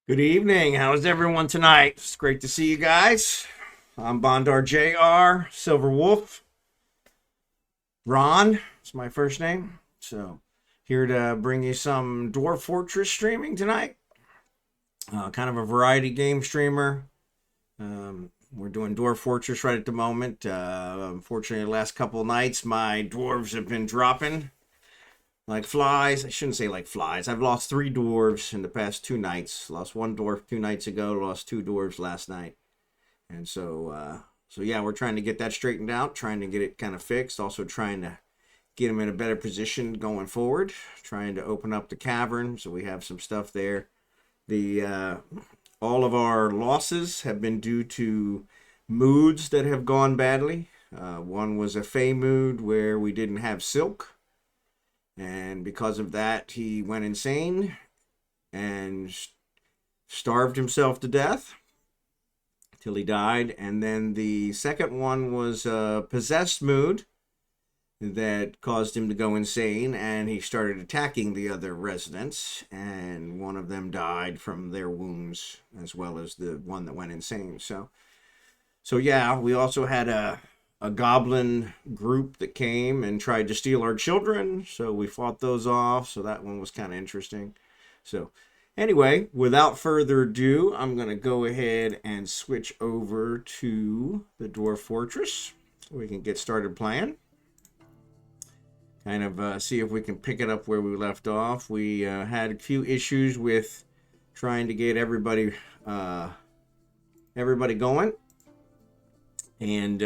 Good evening. How's everyone tonight? It's great to see you guys. I'm Bondar JR, Silver Wolf. Ron is my first name. So, here to bring you some Dwarf Fortress streaming tonight. Kind of a variety game streamer. We're doing Dwarf Fortress right at the moment. Unfortunately, the last couple of nights, my dwarves have been dropping like flies. I shouldn't say like flies. I've lost 3 dwarves in the past 2 nights. Lost 1 dwarf 2 nights ago. Lost 2 dwarves last night. And so yeah, we're trying to get that straightened out. Trying to get it kind of fixed. Also trying to get them in a better position going forward. Trying to open up the cavern. So we have some stuff there. All of our losses have been due to moods that have gone badly. One was a Fey mood where we didn't have silk. And because of that, he went insane and starved himself to death till he died. And then the second one was a possessed mood that caused him to go insane, and he started attacking the other residents, and one of them died from their wounds as well as the one that went insane. So yeah, we also had a goblin group that came and tried to steal our children, so we fought those off. So that one was kind of interesting. So anyway, without further ado, I'm going to go ahead and switch over to the Dwarf Fortress so we can get started playing. Kind of see if we can pick it up where we left off. We had a few issues with trying to get everybody going and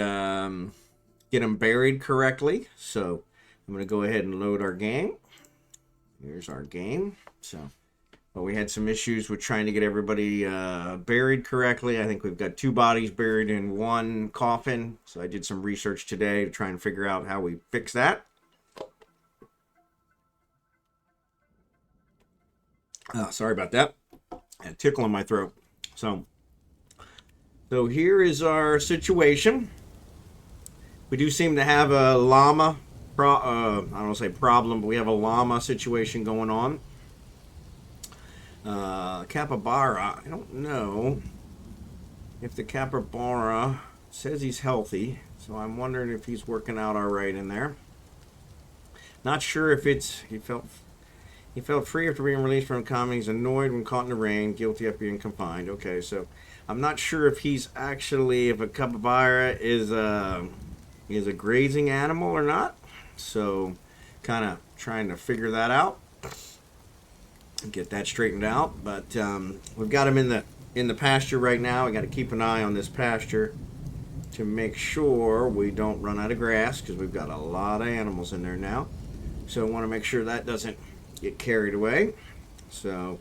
get them buried correctly. So I'm going to go ahead and load our game. Here's our game. But we had some issues with trying to get everybody buried correctly. I think we've got 2 bodies buried in 1 coffin. So I did some research today to try and figure out how we fix that. Sorry about that. A tickle in my throat. So here is our situation. We do seem to have a llama, I don't want to say problem, but we have a llama situation going on. Capybara, I don't know if the capybara says he's healthy, so I'm wondering if he's working out all right in there. Not sure if he felt free after being released from confinement. He's annoyed when caught in the rain, guilty of being confined. Okay, so I'm not sure if he's actually, if a capybara is a grazing animal or not. So kind of trying to figure that out, get that straightened out. But we've got him in the pasture right now. We got to keep an eye on this pasture to make sure we don't run out of grass, because we've got a lot of animals in there now. So I want to make sure that doesn't get carried away. So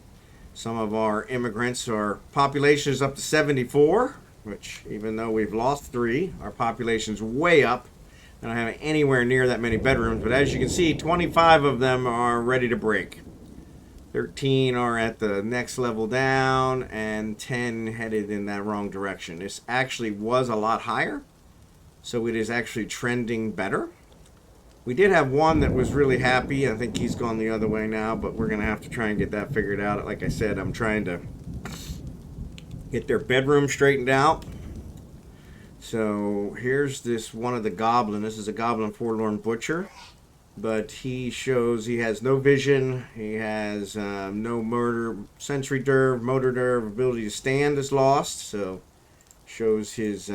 some of our immigrants, our population is up to 74, which even though we've lost 3, our population's way up. I don't have anywhere near that many bedrooms, but as you can see, 25 of them are ready to break. 13 are at the next level down, and 10 headed in that wrong direction. This actually was a lot higher, so it is actually trending better. We did have one that was really happy. I think he's gone the other way now, but we're going to have to try and get that figured out. Like I said, I'm trying to get their bedroom straightened out. So here's this one of the goblin. This is a goblin forlorn butcher, but he shows he has no vision. He has no sensory nerve, motor nerve, ability to stand is lost. So shows his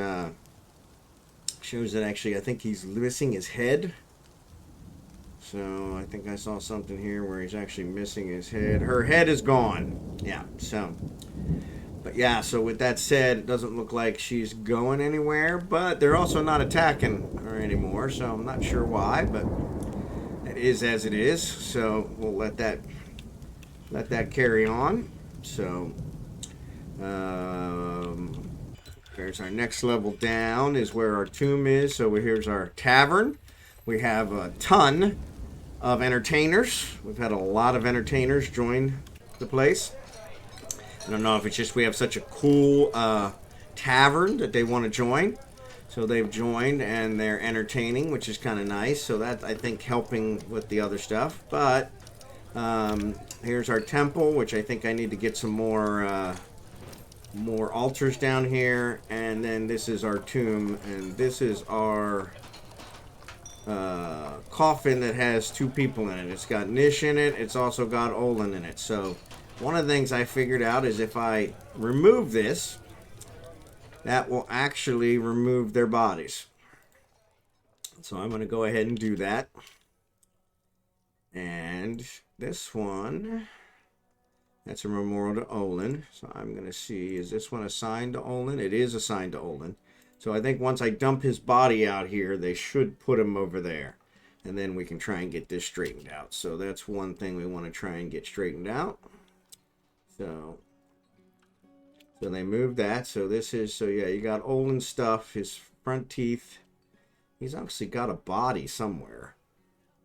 shows that actually I think he's missing his head. So I think I saw something here where he's actually missing his head. Her head is gone. Yeah, so. But yeah, so with that said, it doesn't look like she's going anywhere. But they're also not attacking her anymore. So I'm not sure why, but it is as it is. So we'll let that carry on. So there's our next level down is where our tomb is. So here's our tavern. We have a ton of entertainers. We've had a lot of entertainers join the place. I don't know if it's just we have such a cool tavern that they want to join. So they've joined and they're entertaining, which is kind of nice. So that's, I think, helping with the other stuff. But Here's our temple, which I think I need to get some more altars down here. And then this is our tomb, and this is our coffin that has 2 people in it. It's got Nish in it. It's also got Olin in it. So one of the things I figured out is if I remove this, that will actually remove their bodies. So I'm going to go ahead and do that. And this one, that's a memorial to Olin. So I'm going to see, is this one assigned to Olin? It is assigned to Olin. So I think once I dump his body out here, they should put him over there. And then we can try and get this straightened out. So that's one thing we want to try and get straightened out. So they moved that. So this is, so yeah, you got Olin's stuff, his front teeth. He's obviously got a body somewhere,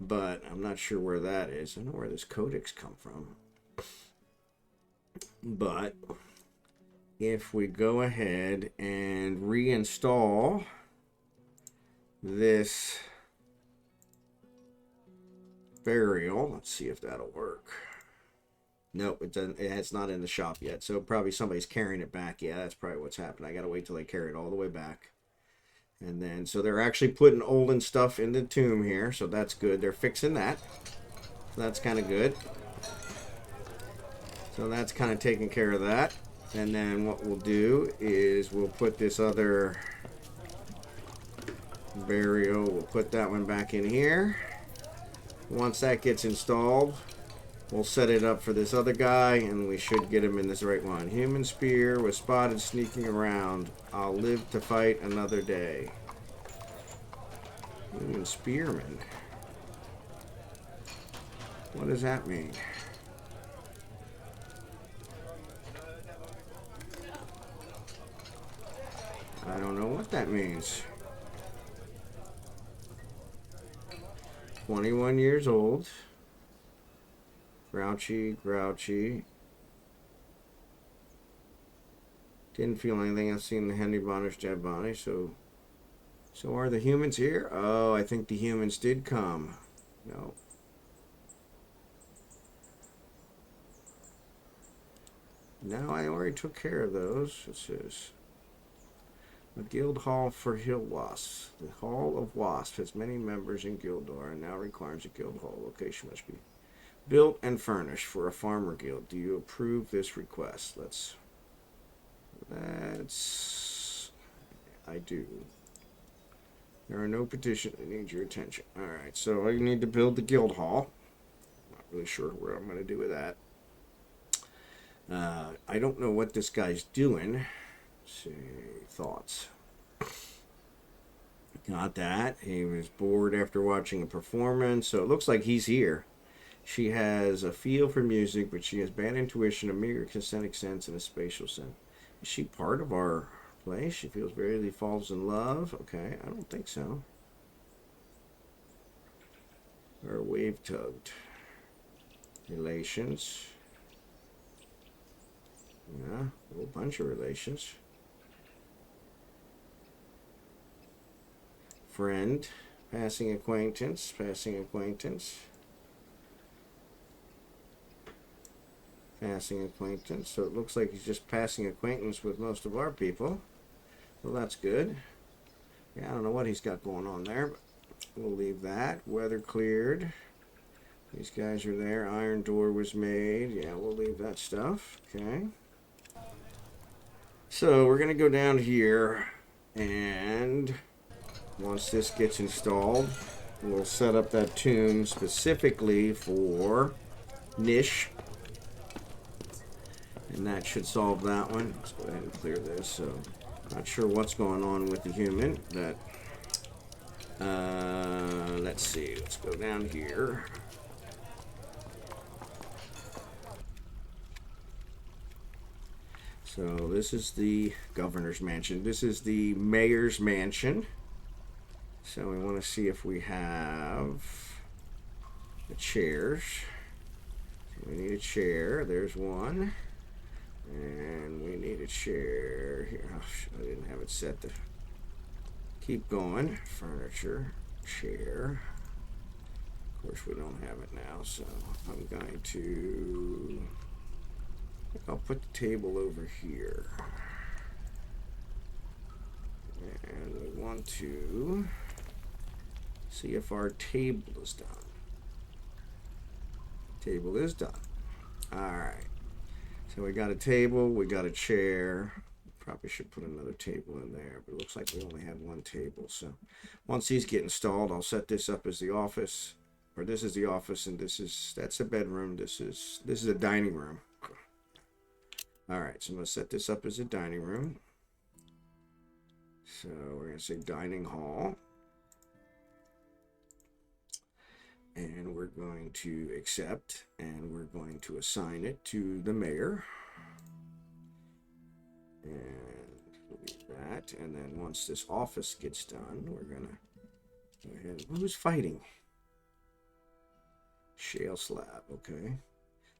but I'm not sure where that is. I don't know where this codex come from. But if we go ahead and reinstall this burial, let's see if that'll work. Nope, it doesn't. It's not in the shop yet, so probably somebody's carrying it back. Yeah, that's probably what's happened. I gotta wait till they carry it all the way back. And then, so they're actually putting Olin stuff in the tomb here, so that's good. They're fixing that. So that's kind of good. So that's kind of taking care of that. And then what we'll do is we'll put this other burial, we'll put that one back in here. Once that gets installed, we'll set it up for this other guy, and we should get him in this right one. Human spear was spotted sneaking around. I'll live to fight another day. Human spearman. What does that mean? I don't know what that means. 21 years old. Grouchy. Didn't feel anything. I've seen the Henry Bonner's dead body. So are the humans here? Oh, I think the humans did come. No. No, I already took care of those. It says a guild hall for hill wasps. The Hall of Wasps has many members in Gildor and now requires a guild hall. Location must be built and furnished for a farmer guild. Do you approve this request? I do. There are no petitions that need your attention. Alright, so I need to build the guild hall. Not really sure what I'm going to do with that. I don't know what this guy's doing. Let's see, thoughts. Got that. He was bored after watching a performance, so it looks like he's here. She has a feel for music, but she has bad intuition, a meager kinesthetic sense, and a spatial sense. Is she part of our place? She feels rarely falls in love. Okay, I don't think so. Or wave tugged. Relations. Yeah, a whole bunch of relations. Friend. Passing acquaintance. Passing acquaintance. So it looks like he's just passing acquaintance with most of our people. Well, that's good. Yeah, I don't know what he's got going on there, but we'll leave that. Weather cleared. These guys are there. Iron door was made. Yeah, we'll leave that stuff. Okay. So we're going to go down here, and once this gets installed, we'll set up that tomb specifically for Nish. And that should solve that one. Let's go ahead and clear this. So, not sure what's going on with the human. That. Let's see. Let's go down here. So this is the governor's mansion. This is the mayor's mansion. So we want to see if we have the chairs. So we need a chair. There's one. And we need a chair here. Oh, I didn't have it set to keep going. Furniture, chair, course, we don't have it now, so I'm going to... I'll put the table over here. And we want to see if our table is done. Table is done. Alright. So we got a table, we got a chair. Probably should put another table in there, but it looks like we only have one table. So once these get installed, I'll set this up as the office. Or this is the office, and that's a bedroom. This is a dining room. Alright, so I'm going to set this up as a dining room. So we're going to say dining hall. And we're going to accept, and we're going to assign it to the mayor. And delete that. And then once this office gets done, we're going to go ahead. Who's fighting? Shale slab, okay.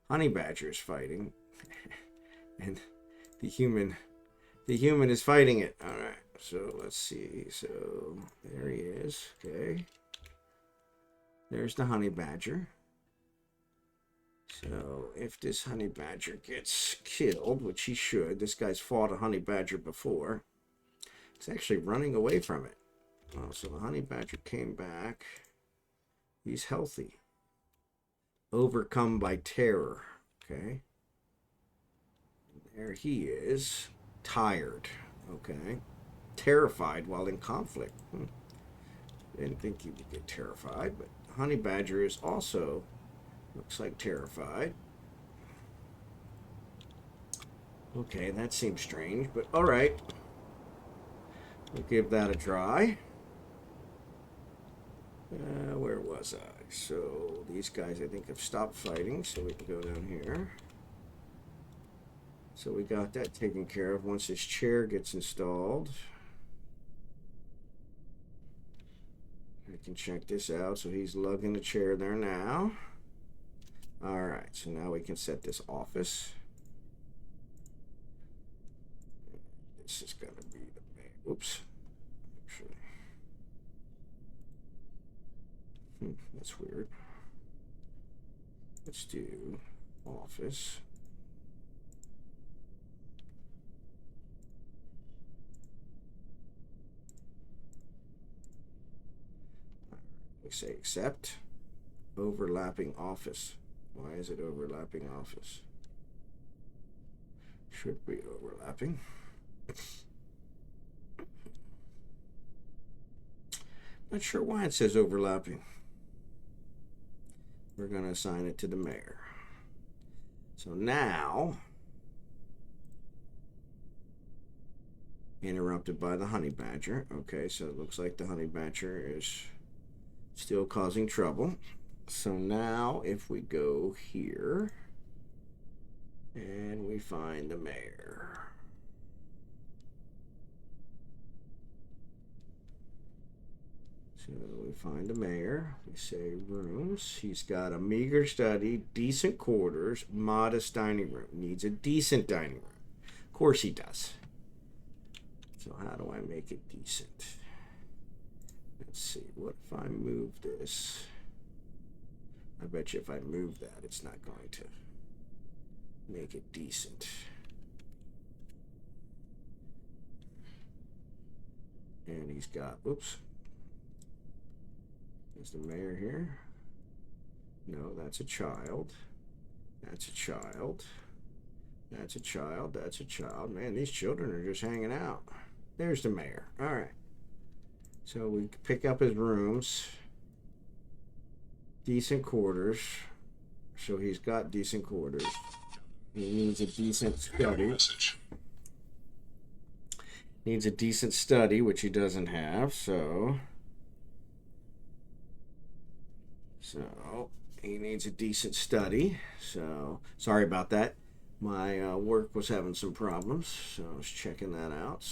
Honey badger is fighting. And the human is fighting it. All right, so let's see. So there he is. Okay. There's the honey badger. So if this honey badger gets killed, which he should, this guy's fought a honey badger before. It's actually running away from it. Oh, so the honey badger came back. He's healthy. Overcome by terror. Okay. There he is. Tired. Okay. Terrified while in conflict. Didn't think he would get terrified, but honey badger is also looks like terrified. Okay, that seems strange, but all right. We'll give that a try. Where was I? So these guys, I think, have stopped fighting, so we can go down here. So we got that taken care of. Once this chair gets installed, I can check this out. So he's lugging the chair there now. All right, so now we can set this office. This is going to be the main. Oops. Actually. That's weird. Let's do office. We say accept. Overlapping office. Why is it overlapping office? Should be overlapping. Not sure why it says overlapping. We're going to assign it to the mayor. So now, interrupted by the honey badger. Okay, so it looks like the honey badger is still causing trouble. So now if we go here and we find the mayor. So we find the mayor, we say rooms. He's got a meager study, decent quarters, modest dining room. Needs a decent dining room. Of course he does. So how do I make it decent? Let's see, what if I move this? I bet you if I move that, it's not going to make it decent. And he's got, oops. Is the mayor here? No, that's a child. That's a child. That's a child. That's a child. Man, these children are just hanging out. There's the mayor. All right. So we pick up his rooms. Decent quarters. So he's got decent quarters. He needs a decent study. Needs a decent study, which he doesn't have. So he needs a decent study. So sorry about that. My work was having some problems, so I was checking that out.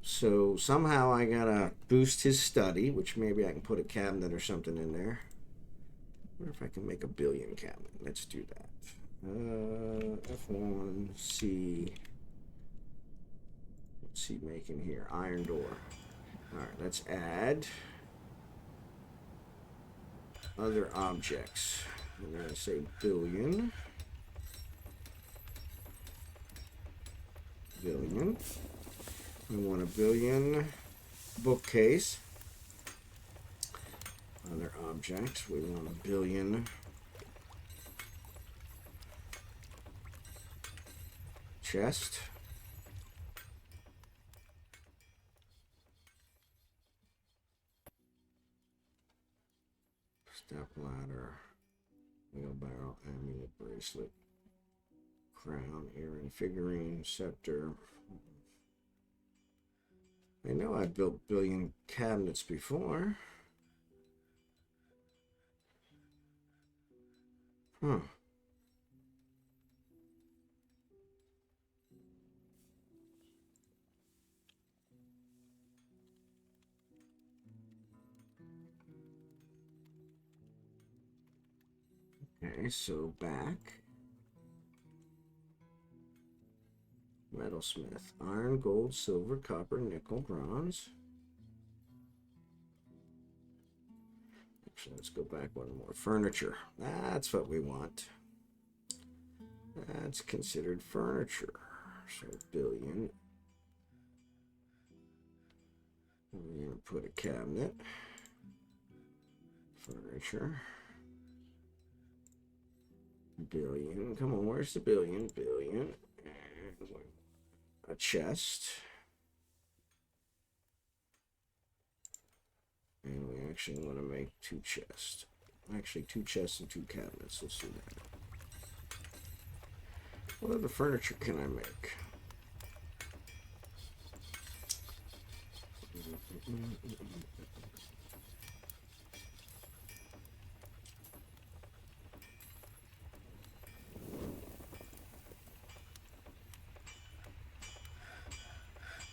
So somehow I gotta boost his study, which maybe I can put a cabinet or something in there. I wonder if I can make a billion cabinet. Let's do that. F1 C. What's he making here? Iron door. All right, let's add. other objects. We're going to say billion. Billion. We want a billion bookcase. Other objects. We want a billion chest. Step ladder. Wheelbarrow, amulet, bracelet, crown, earring, figurine, scepter. I know I built billion cabinets before. Huh. Okay, so back. Metalsmith. Iron, gold, silver, copper, nickel, bronze. Actually, let's go back one more. Furniture. That's what we want. That's considered furniture. So billion. We're going to put a cabinet. Furniture. Billion. Come on, where's the billion? Billion. And a chest. And we actually want to make 2 chests. Actually, 2 chests and 2 cabinets. Let's do that. What other furniture can I make?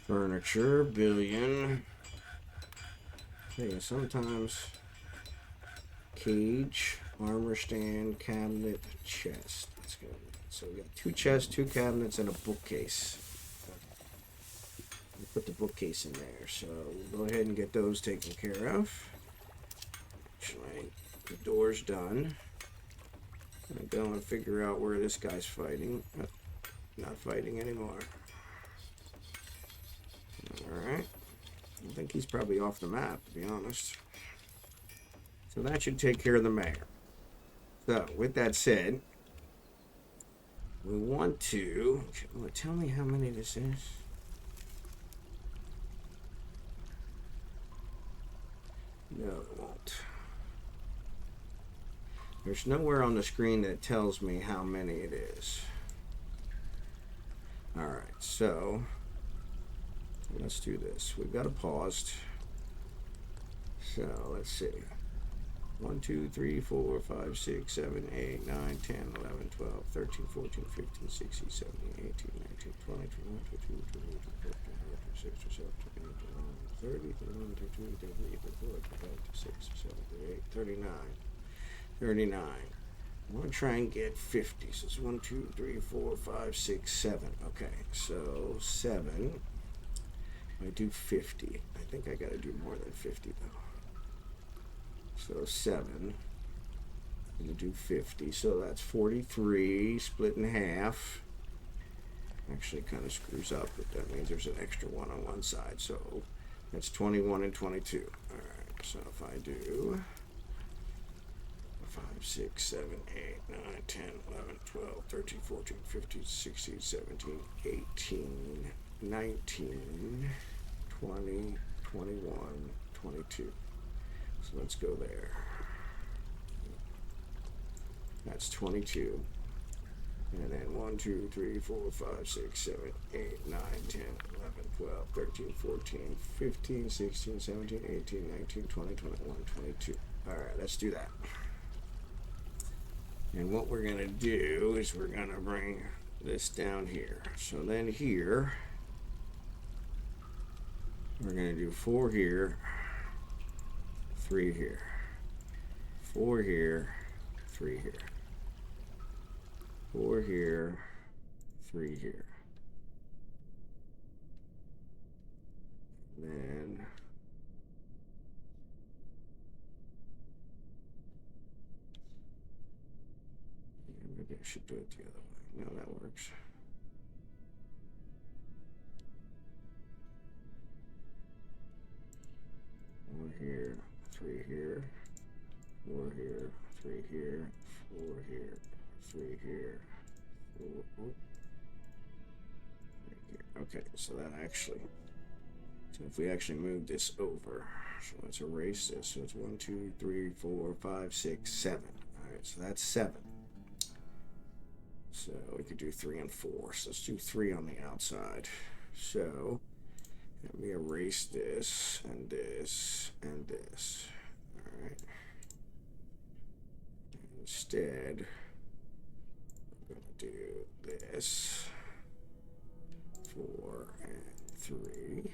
Furniture, billion. Okay, sometimes cage, armor stand, cabinet, chest. That's good. So we got 2 chests, 2 cabinets, and a bookcase. We'll put the bookcase in there. So we'll go ahead and get those taken care of. Actually, the door's done. I'm gonna go and figure out where this guy's fighting. Not fighting anymore. Alright. I think he's probably off the map, to be honest. So that should take care of the mayor. So, with that said, we want to... Tell me how many this is. No, it won't. There's nowhere on the screen that tells me how many it is. Alright, so... let's do this. We've got it paused. So let's see. 1, 2, 3, 4, 5, 6, 7, 8, 9, 10, 11, 12, 13, 14, 15, 16, 17, 18, 19, 20, 21, 22, 23, 24, 25, 26, 27, 28, 30, 31, 32, 33, 34, 35, 36, 37, 38, 39. 39. I want to try and get 50. So it's 1, 2, 3, 4, 5, 6, 7. Okay, so 7. I do 50. I think I gotta do more than 50 though. So 7. I'm gonna do 50. So that's 43 split in half. Actually kind of screws up, but that means there's an extra one on one side. So that's 21 and 22. Alright, so if I do 5, 6, 7, 8, 9, 10, 11, 12, 13, 14, 15, 16, 17, 18, 19, 20, 21, 22. So let's go there. That's 22. And then 1, 2, 3, 4, 5, 6, 7, 8, 9, 10, 11, 12, 13, 14, 15, 16, 17, 18, 19, 20, 21, 22. All right, let's do that. And what we're going to do is we're going to bring this down here. So then here, we're going to do 4 here, 3 here, 4 here, 3 here, 4 here, 3 here. Then I should do it the other way. No, that works. One here, 3 here, 4 here, 3 here, 4 here, 3 here, 4. Right here. Okay, so that actually. So if we actually move this over, so let's erase this. So it's 1, 2, 3, 4, 5, 6, 7. All right, so that's 7. So we could do 3 and 4. So let's do 3 on the outside. So let me erase this and this and this. All right. Instead, we're going to do this. 4 and 3.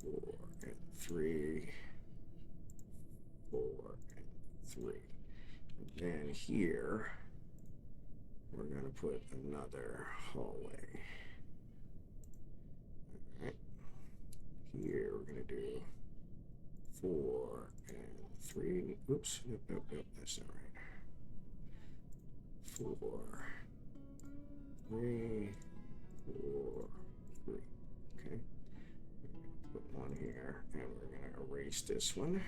4 and 3. 4 and 3. And then here, we're going to put another hallway. All right. Here, we're going to do 4 and 3. Oops. Nope. That's not right. 4, 3, 4, 3. Okay. Put one here, and we're going to erase this one.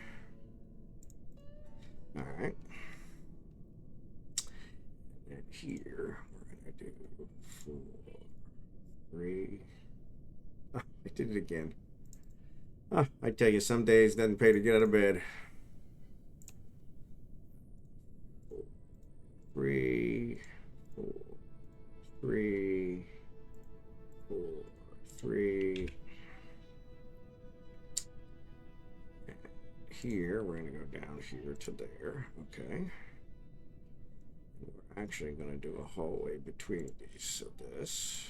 All right. And here, we're going to do 4, 3. Oh, I did it again. Oh, I tell you, some days it doesn't pay to get out of bed. 4, 3, 4, 3, 4, 3. And here, we're going to go down here to there. Okay. We're actually going to do a hallway between these. So this.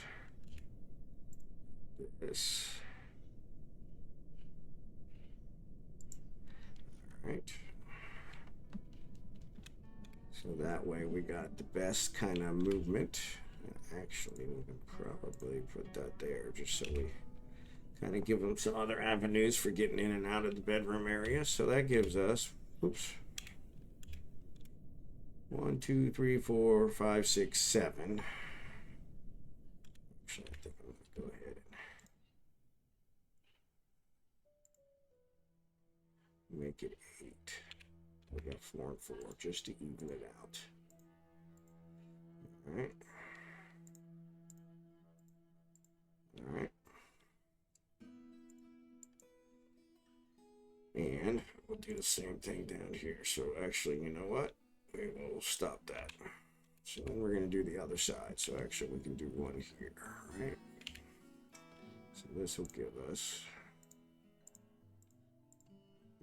All right. So that way we got the best kind of movement. Actually, we can probably put that there just so we kind of give them some other avenues for getting in and out of the bedroom area. So that gives us, oops, 1, 2, 3, 4, 5, 6, 7. Actually, I think I'm going to go ahead and make it 8. We got 4 and 4 just to even it out. All right. All right. And we'll do the same thing down here. So actually, you know what? We will stop that. So then we're going to do the other side. So actually, we can do one here, right? So this will give us,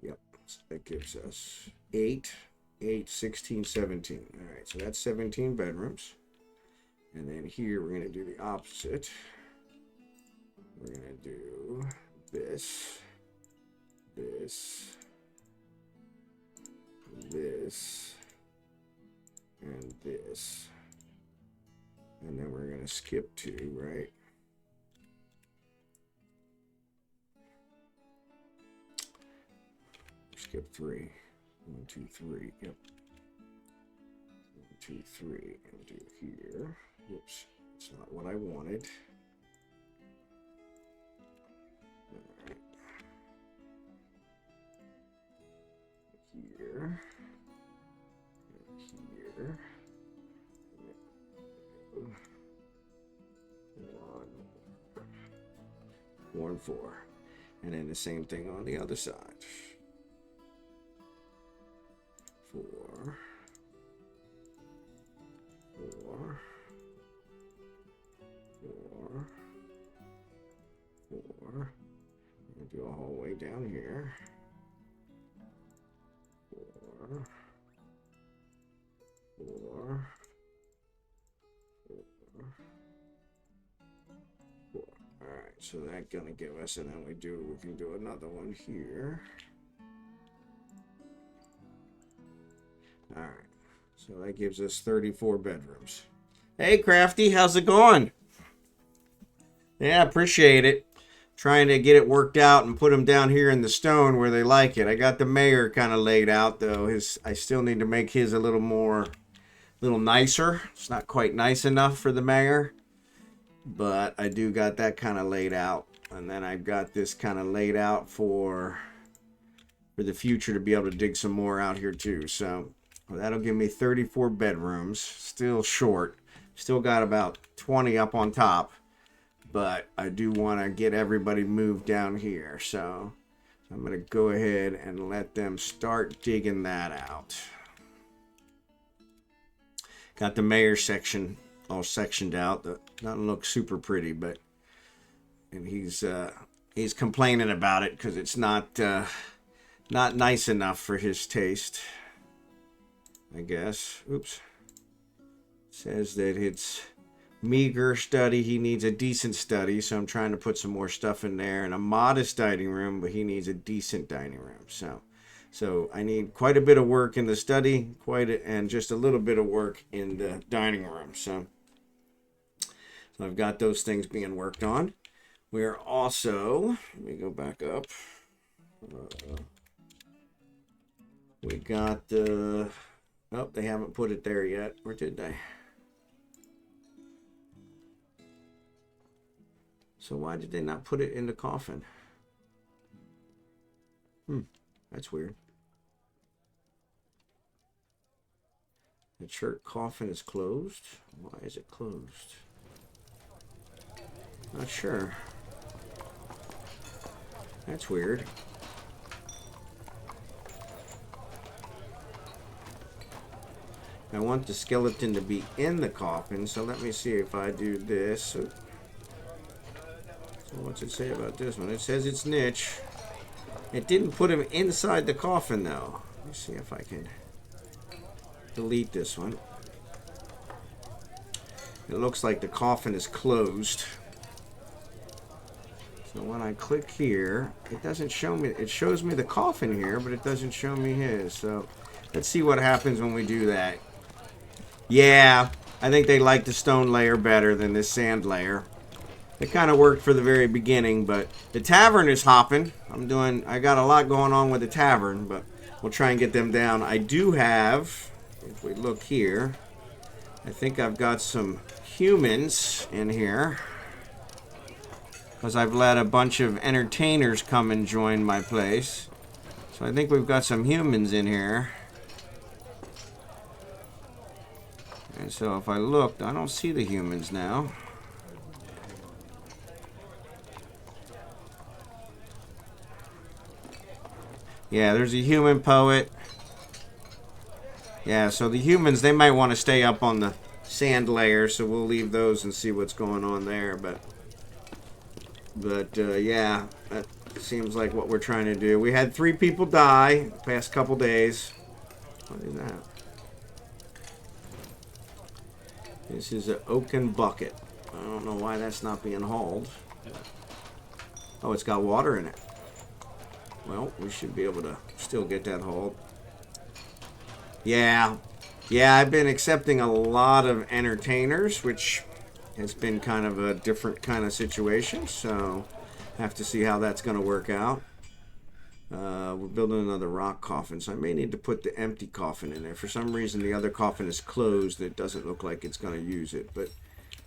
yep, so that gives us 8, 16, 17. All right, so that's 17 bedrooms. And then here, we're going to do the opposite. We're going to do this, this, this, and this. And then we're going to skip 2, right? Skip 3. 1, 2, 3. Yep. 1, 2, 3. And do here. Whoops. It's not what I wanted. All right. Here. And here. 1, 4. And then the same thing on the other side. 4, 4, 4, 4. And do a hallway down here. 4, 4, 4, 4. All right, so that's gonna give us, and then we can do another one here. All right, so that gives us 34 bedrooms. Hey, Crafty, how's it going? Yeah, appreciate it. Trying to get it worked out and put them down here in the stone where they like it. I got the mayor kind of laid out, though. I still need to make his a little more little nicer. It's not quite nice enough for the mayor, but I do got that kind of laid out. And then I've got this kind of laid out for the future to be able to dig some more out here too. So that'll give me 34 bedrooms. Still short. Still got about 20 up on top. But I do want to get everybody moved down here. So I'm going to go ahead and let them start digging that out. Got the mayor section all sectioned out. That doesn't look super pretty, but and he's complaining about it because it's not nice enough for his taste, I guess. Oops. Says that it's meager study. He needs a decent study, so I'm trying to put some more stuff in there. And a modest dining room, but he needs a decent dining room. So I need quite a bit of work in the study, and just a little bit of work in the dining room. So I've got those things being worked on. We're also, let me go back up. We got oh, they haven't put it there yet. Or did they? So why did they not put it in the coffin? That's weird. The church coffin is closed. Why is it closed? Not sure. That's weird. I want the skeleton to be in the coffin, so let me see if I do this. So what's it say about this one? It says it's niche. It didn't put him inside the coffin, though. Let me see if I can delete this one. It looks like the coffin is closed. So when I click here, it doesn't show me. It shows me the coffin here, but it doesn't show me his. So let's see what happens when we do that. Yeah, I think they like the stone layer better than this sand layer. It kind of worked for the very beginning, but the tavern is hopping. I got a lot going on with the tavern, but we'll try and get them down. I do have, if we look here, I think I've got some humans in here. Because I've let a bunch of entertainers come and join my place. So I think we've got some humans in here. And so if I looked, I don't see the humans now. Yeah, there's a human poet. Yeah, so the humans, they might want to stay up on the sand layer, so we'll leave those and see what's going on there. But yeah, that seems like what we're trying to do. We had 3 people die the past couple days. What is that? This is an oaken bucket. I don't know why that's not being hauled. Oh, it's got water in it. Well, we should be able to still get that hauled. Yeah, I've been accepting a lot of entertainers, which has been kind of a different kind of situation. So, have to see how that's going to work out. We're building another rock coffin, so I may need to put the empty coffin in there. For some reason, the other coffin is closed. It doesn't look like it's going to use it, but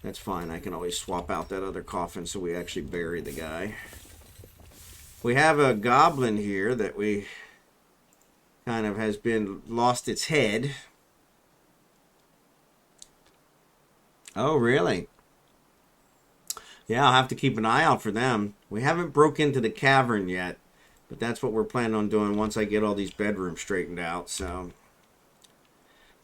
that's fine. I can always swap out that other coffin so we actually bury the guy. We have a goblin here that we kind of has been lost its head. Oh, really? Yeah, I'll have to keep an eye out for them. We haven't broke into the cavern yet, but that's what we're planning on doing once I get all these bedrooms straightened out. So,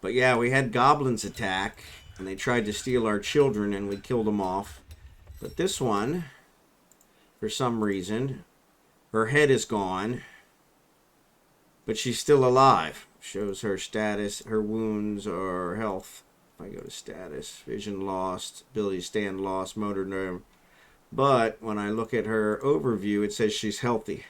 but yeah, we had goblins attack, and they tried to steal our children, and we killed them off. But this one, for some reason, her head is gone, but she's still alive. Shows her status, her wounds or health. If I go to status, vision lost, ability to stand lost, motor nerve. But when I look at her overview, it says she's healthy.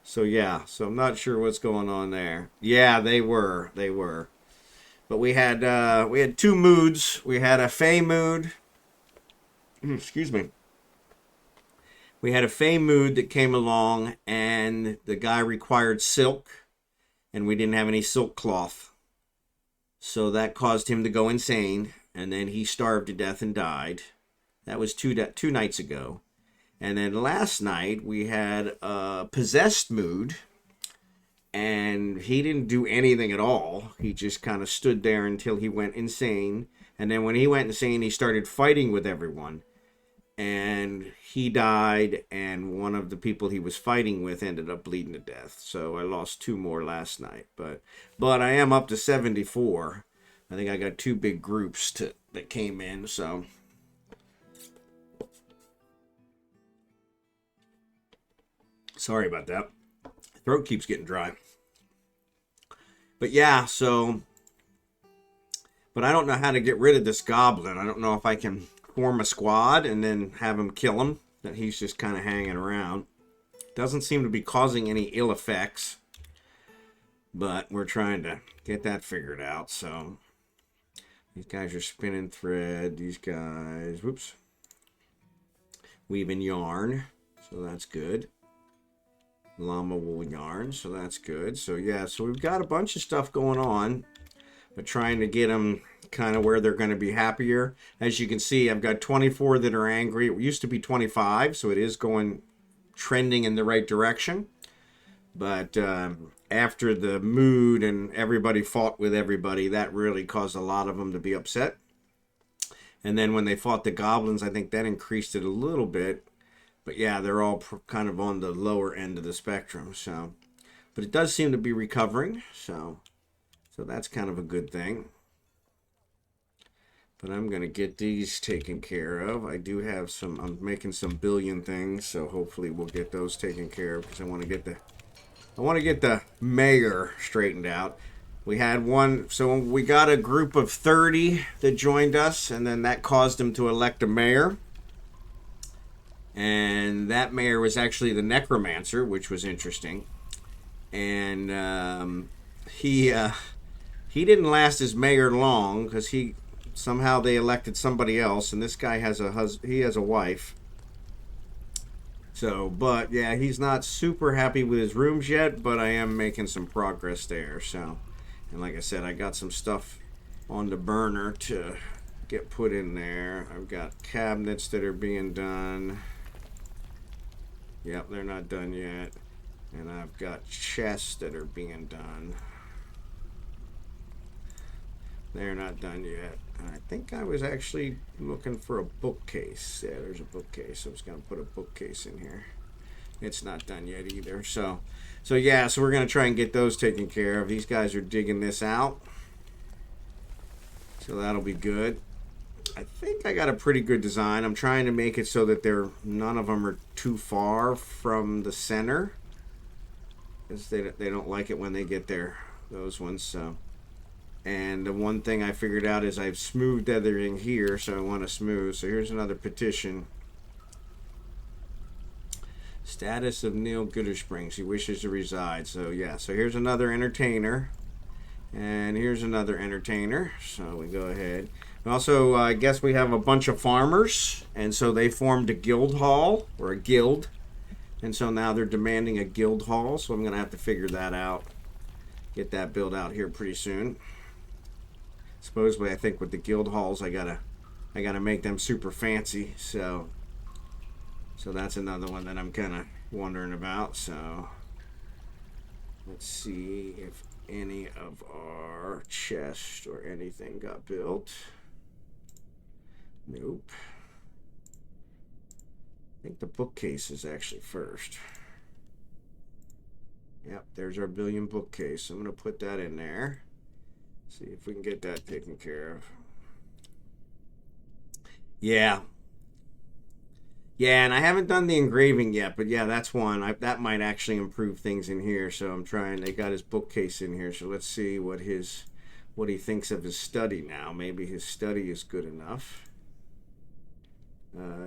So yeah, so I'm not sure what's going on there. Yeah, they were. But we had 2 moods. We had a Fey mood. Excuse me. We had a Fey mood that came along, and the guy required silk, and we didn't have any silk cloth. So that caused him to go insane, and then he starved to death and died. That was two nights ago. And then last night we had a possessed mood, and he didn't do anything at all. He just kind of stood there until he went insane. And then when he went insane, he started fighting with everyone. And he died, and one of the people he was fighting with ended up bleeding to death. So I lost 2 more last night. But I am up to 74. I think I got 2 big groups that came in, so... Sorry about that. Throat keeps getting dry. But yeah, so... But I don't know how to get rid of this goblin. I don't know if I can form a squad and then have him kill him. That he's just kind of hanging around. Doesn't seem to be causing any ill effects. But we're trying to get that figured out, so... These guys are spinning thread. These guys... Whoops. Weaving yarn. So that's good. Llama wool yarn, so that's good. So yeah, so we've got a bunch of stuff going on, but trying to get them kind of where they're going to be happier. As you can see, I've got 24 that are angry. It used to be 25, so it is trending in the right direction. But after the mood and everybody fought with everybody, that really caused a lot of them to be upset. And then when they fought the goblins, I think that increased it a little bit. But yeah, they're all kind of on the lower end of the spectrum. So, but it does seem to be recovering. So that's kind of a good thing. But I'm going to get these taken care of. I do have some, I'm making some billion things. So hopefully we'll get those taken care of. Because I want to get the mayor straightened out. We had one, so we got a group of 30 that joined us. And then that caused them to elect a mayor. And that mayor was actually the necromancer, which was interesting. And he didn't last as mayor long because somehow they elected somebody else, and this guy has a wife. So, but yeah, he's not super happy with his rooms yet, but I am making some progress there. So, and like I said, I got some stuff on the burner to get put in there. I've got cabinets that are being done. Yep, they're not done yet. And I've got chests that are being done. They're not done yet. And I think I was actually looking for a bookcase. Yeah, there's a bookcase. I was going to put a bookcase in here. It's not done yet either. So yeah, so we're going to try and get those taken care of. These guys are digging this out. So that'll be good. I think I got a pretty good design. I'm trying to make it so that none of them are too far from the center. Because they don't like it when they get there, those ones. So, and the one thing I figured out is I've smoothed everything here, so I want to smooth. So here's another petition. Status of Neil Goodersprings. He wishes to reside. So yeah, so here's another entertainer. And here's another entertainer. So we go ahead. Also, I guess we have a bunch of farmers, and so they formed a guild hall, or a guild, and so now they're demanding a guild hall, so I'm going to have to figure that out, get that built out here pretty soon. Supposedly, I think with the guild halls, I gotta make them super fancy, so that's another one that I'm kind of wondering about. So let's see if any of our chests or anything got built. Nope. I think the bookcase is actually first. Yep, there's our billion bookcase. I'm going to put that in there. See if we can get that taken care of. Yeah. Yeah, and I haven't done the engraving yet, but yeah, that's one. That might actually improve things in here, so I'm trying. They got his bookcase in here, so let's see what he thinks of his study now. Maybe his study is good enough.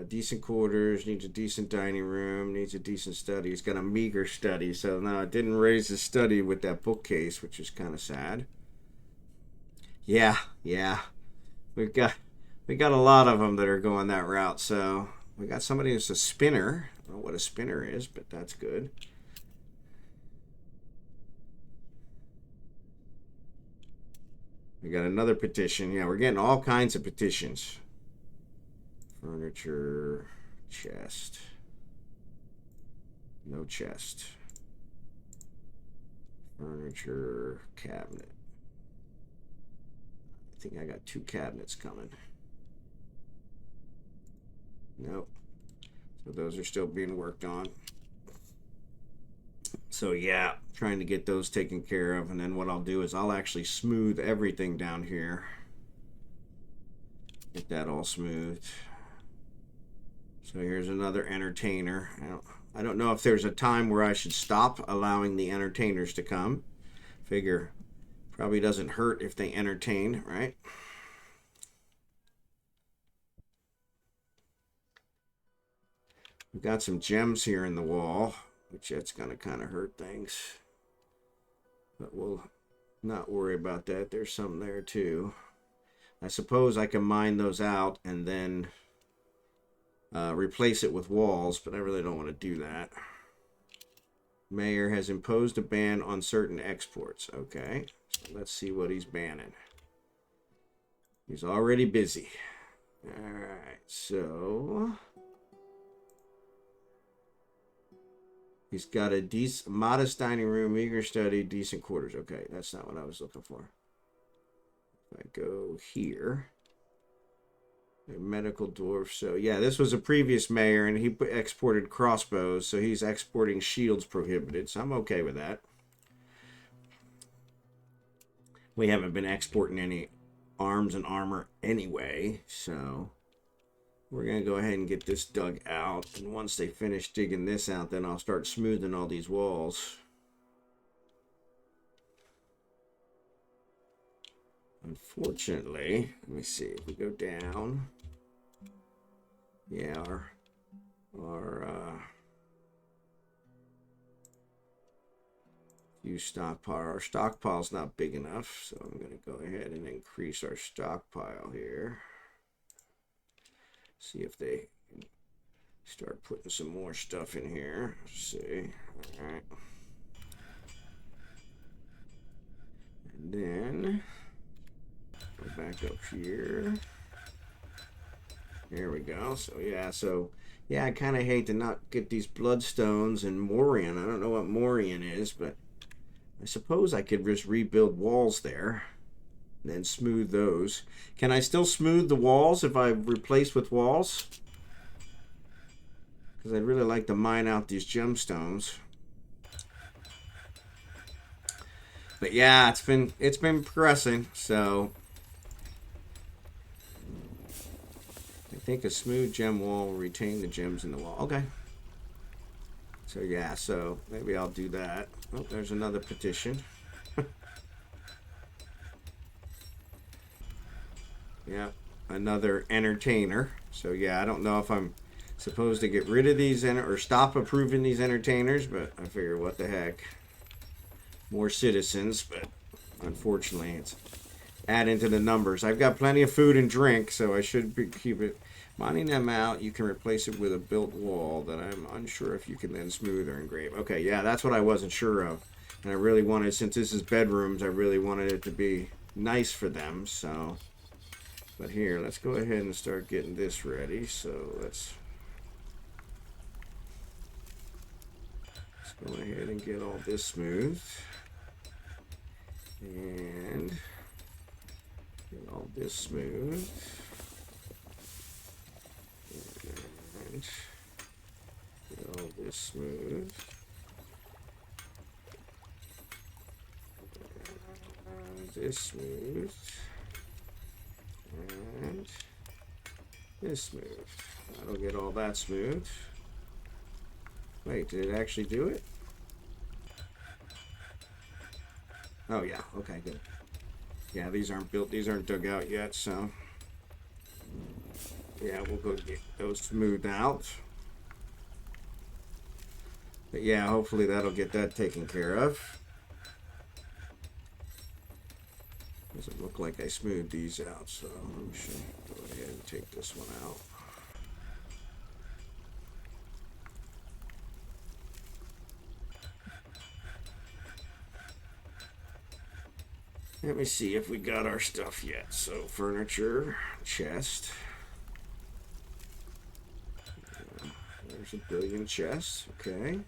Decent quarters, needs a decent dining room, needs a decent study. He's got a meager study, so no, it didn't raise his study with that bookcase, which is kind of sad. Yeah. We got a lot of them that are going that route, so we got somebody who's a spinner. I don't know what a spinner is, but that's good. We got another petition. Yeah, we're getting all kinds of petitions. Furniture, chest. No chest. Furniture, cabinet. I think I got 2 cabinets coming. Nope. So those are still being worked on. So yeah, trying to get those taken care of. And then what I'll do is I'll actually smooth everything down here. Get that all smoothed. So here's another entertainer. I don't know if there's a time where I should stop allowing the entertainers to come. Figure probably doesn't hurt if they entertain, right? We've got some gems here in the wall, which that's going to kind of hurt things. But we'll not worry about that. There's some there too. I suppose I can mine those out and then replace it with walls, but I really don't want to do that. Mayor has imposed a ban on certain exports. Okay, so let's see what he's banning. He's already busy. Alright, so he's got a modest dining room, meager study, decent quarters. Okay, that's not what I was looking for. If I go here, a medical dwarf. So yeah, this was a previous mayor, and he exported crossbows, so he's exporting shields prohibited. So I'm okay with that. We haven't been exporting any arms and armor anyway, so we're gonna go ahead and get this dug out. And once they finish digging this out, then I'll start smoothing all these walls. Unfortunately, let me see if we go down. Yeah, our our stockpile's not big enough, so I'm gonna go ahead and increase our stockpile here. See if they start putting some more stuff in here. Let's see. All right. And then go back up here. There we go. So yeah, I kind of hate to not get these bloodstones and Morian. I don't know what Morian is, but I suppose I could just rebuild walls there and then smooth those. Can I still smooth the walls if I replace with walls? Because I'd really like to mine out these gemstones. But yeah, it's been progressing, so I think a smooth gem wall will retain the gems in the wall. Okay. So yeah, so maybe I'll do that. Oh, there's another petition. Yeah, another entertainer. So yeah, I don't know if I'm supposed to get rid of these or stop approving these entertainers, but I figure what the heck. More citizens, but unfortunately it's adding to the numbers. I've got plenty of food and drink, so I should keep it. Mining them out, you can replace it with a built wall that I'm unsure if you can then smooth or engrave. Okay, yeah, that's what I wasn't sure of. And I really wanted, since this is bedrooms, I really wanted it to be nice for them, so. But here, let's go ahead and start getting this ready. So let's go ahead and get all this smooth. And get all this smooth. And get all this smooth. And this smooth. And this smooth. That'll get all that smooth. Wait, did it actually do it? Oh yeah, okay, good. Yeah, these aren't built, these aren't dug out yet, so yeah, we'll go get those smoothed out. But yeah, hopefully that'll get that taken care of. Doesn't look like I smoothed these out, so I'm sure go ahead and take this one out. Let me see if we got our stuff yet. So furniture, chest. There's a billion chests. Okay.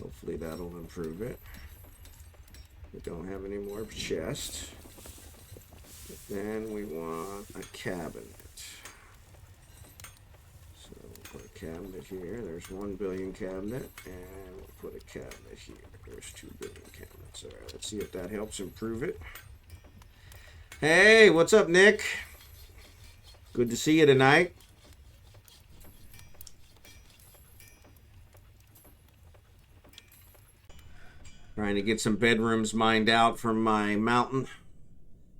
Hopefully that'll improve it. We don't have any more chests. But then we want a cabinet. So we'll put a cabinet here. There's 1 billion cabinet. And we'll put a cabinet here. There's 2 billion cabinets. Alright, let's see if that helps improve it. Hey, what's up, Nick? Good to see you tonight. Trying to get some bedrooms mined out from my mountain.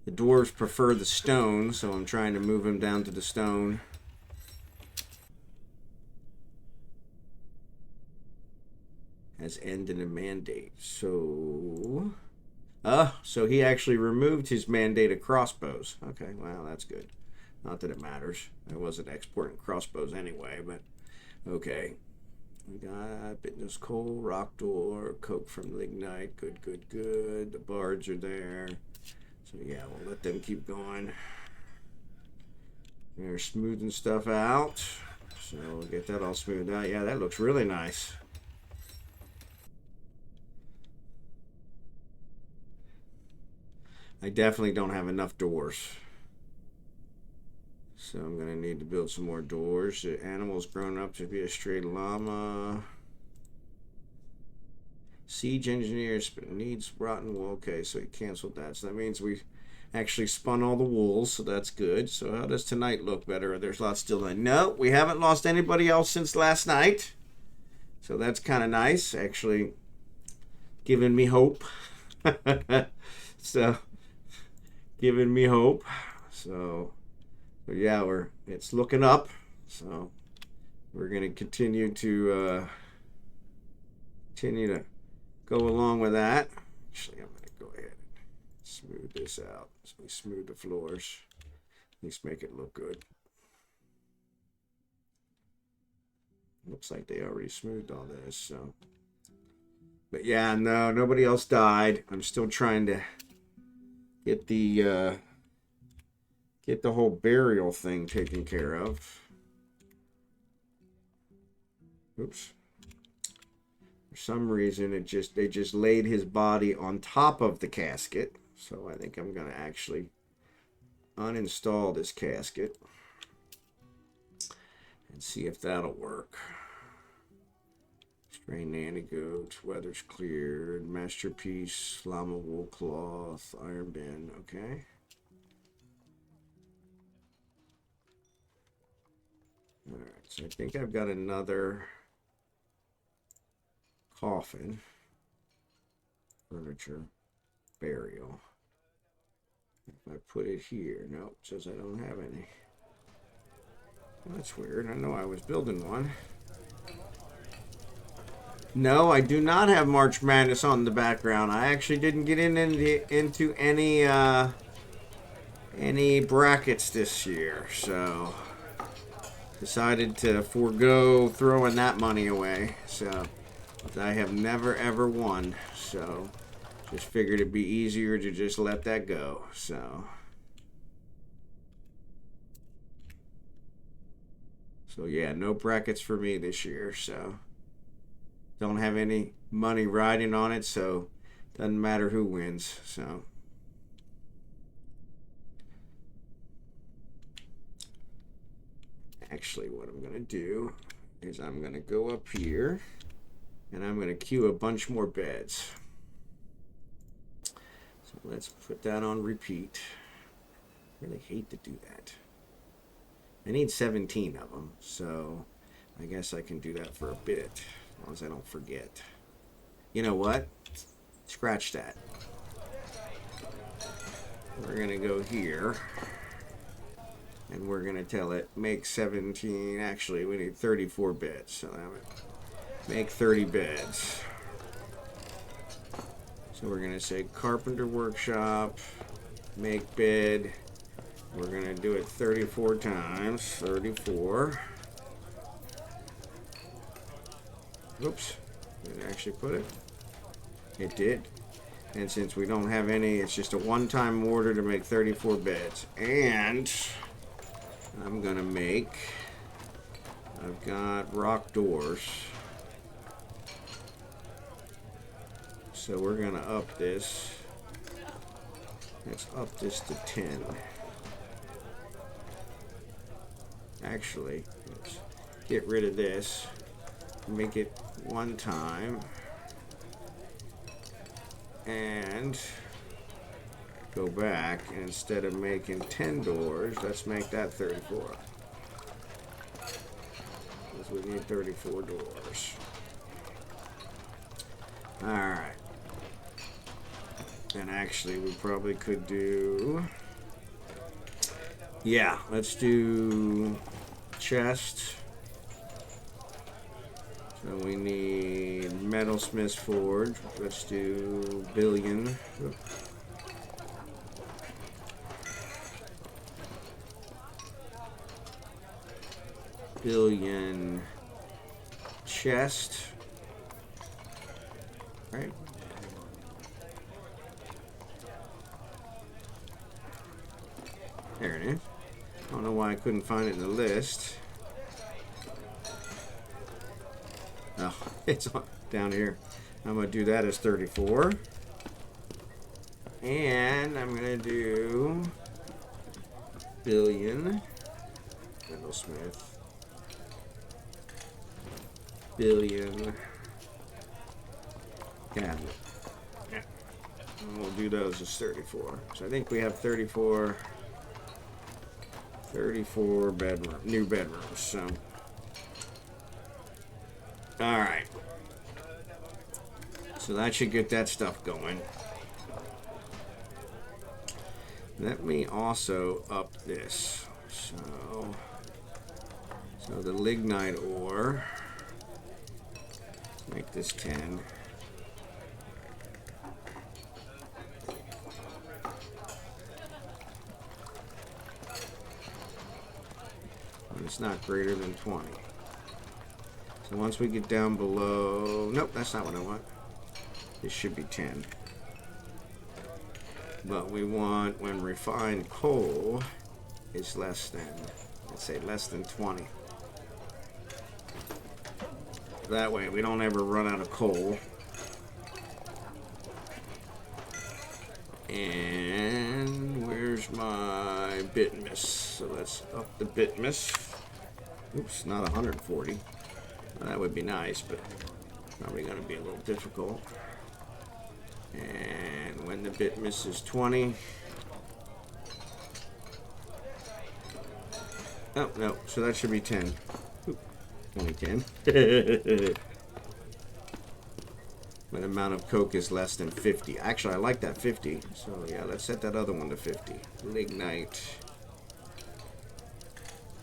The dwarves prefer the stone, so I'm trying to move them down to the stone. Has ended a mandate. So he actually removed his mandate of crossbows. Okay, well, that's good. Not that it matters. I wasn't exporting crossbows anyway, but okay. We got Bitterness Coal, Rock Door, Coke from Lignite. Good, good, good. The bards are there. So yeah, we'll let them keep going. They're smoothing stuff out. So we'll get that all smoothed out. Yeah, that looks really nice. I definitely don't have enough doors. So I'm going to need to build some more doors. The animal's grown up to be a straight llama. Siege engineers needs rotten wool. Okay, so he canceled that. So that means we actually spun all the wool, so that's good. So how does tonight look better? There's lots still in. No, we haven't lost anybody else since last night. So that's kind of nice. Actually giving me hope. So giving me hope. So but yeah, it's looking up, so we're going to continue to go along with that. Actually, I'm going to go ahead and smooth this out. So we smooth the floors, at least make it look good. Looks like they already smoothed all this, so. But yeah, no, nobody else died. I'm still trying to get the whole burial thing taken care of. Oops. For some reason, they just laid his body on top of the casket. So I think I'm going to actually uninstall this casket and see if that'll work. Strain nanny goat, weather's cleared, masterpiece, llama wool cloth, iron bin. Okay. Alright, so I think I've got another coffin, furniture, burial. If I put it here, nope, it says I don't have any. Well, that's weird. I know I was building one. No, I do not have March Madness on the background. I actually didn't get into any brackets this year, so decided to forego throwing that money away. So I have never ever won, so just figured it'd be easier to just let that go. So yeah, no brackets for me this year, so don't have any money riding on it, so doesn't matter who wins. So actually what I'm going to do is I'm going to go up here and I'm going to queue a bunch more beds. So let's put that on repeat. I really hate to do that. I need 17 of them, so I guess I can do that for a bit, as long as I don't forget. You know what? Scratch that. We're going to go here. And we're going to tell it, make 17. Actually, we need 34 beds. So that would make 30 beds. So we're going to say carpenter workshop, make bed. We're going to do it 34 times. 34. Oops. Did it actually put it? It did. And since we don't have any, it's just a one-time order to make 34 beds. And I'm going to make... I've got rock doors. So we're going to up this. Let's up this to 10. Actually, let's get rid of this. Make it one time. And go back. And instead of making 10 doors, let's make that 34. Because we need 34 doors. Alright. And actually, we probably could do... Yeah, let's do chest. So we need metalsmith's forge. Let's do billion. Billion chest. Right. There it is. I don't know why I couldn't find it in the list. Oh, it's down here. I'm going to do that as 34. And I'm going to do billion. Metalsmith. Billion. Cabinet. Yeah. And we'll do those as 34. So I think we have 34 bedroom, new bedrooms. So. Alright. So that should get that stuff going. Let me also up this. So the lignite ore. Make this 10. And it's not greater than 20. So once we get down below... Nope, that's not what I want. It should be 10. But we want when refined coal is less than, let's say less than 20. That way we don't ever run out of coal. And where's my bitmus? So let's up the bitmus. Oops, not 140. Well, that would be nice, but probably going to be a little difficult. And when the bitmus is 20. Oh, no, so that should be 10. Oop, only 10. When the amount of coke is less than 50. Actually, I like that 50. So, yeah, let's set that other one to 50. Lignite.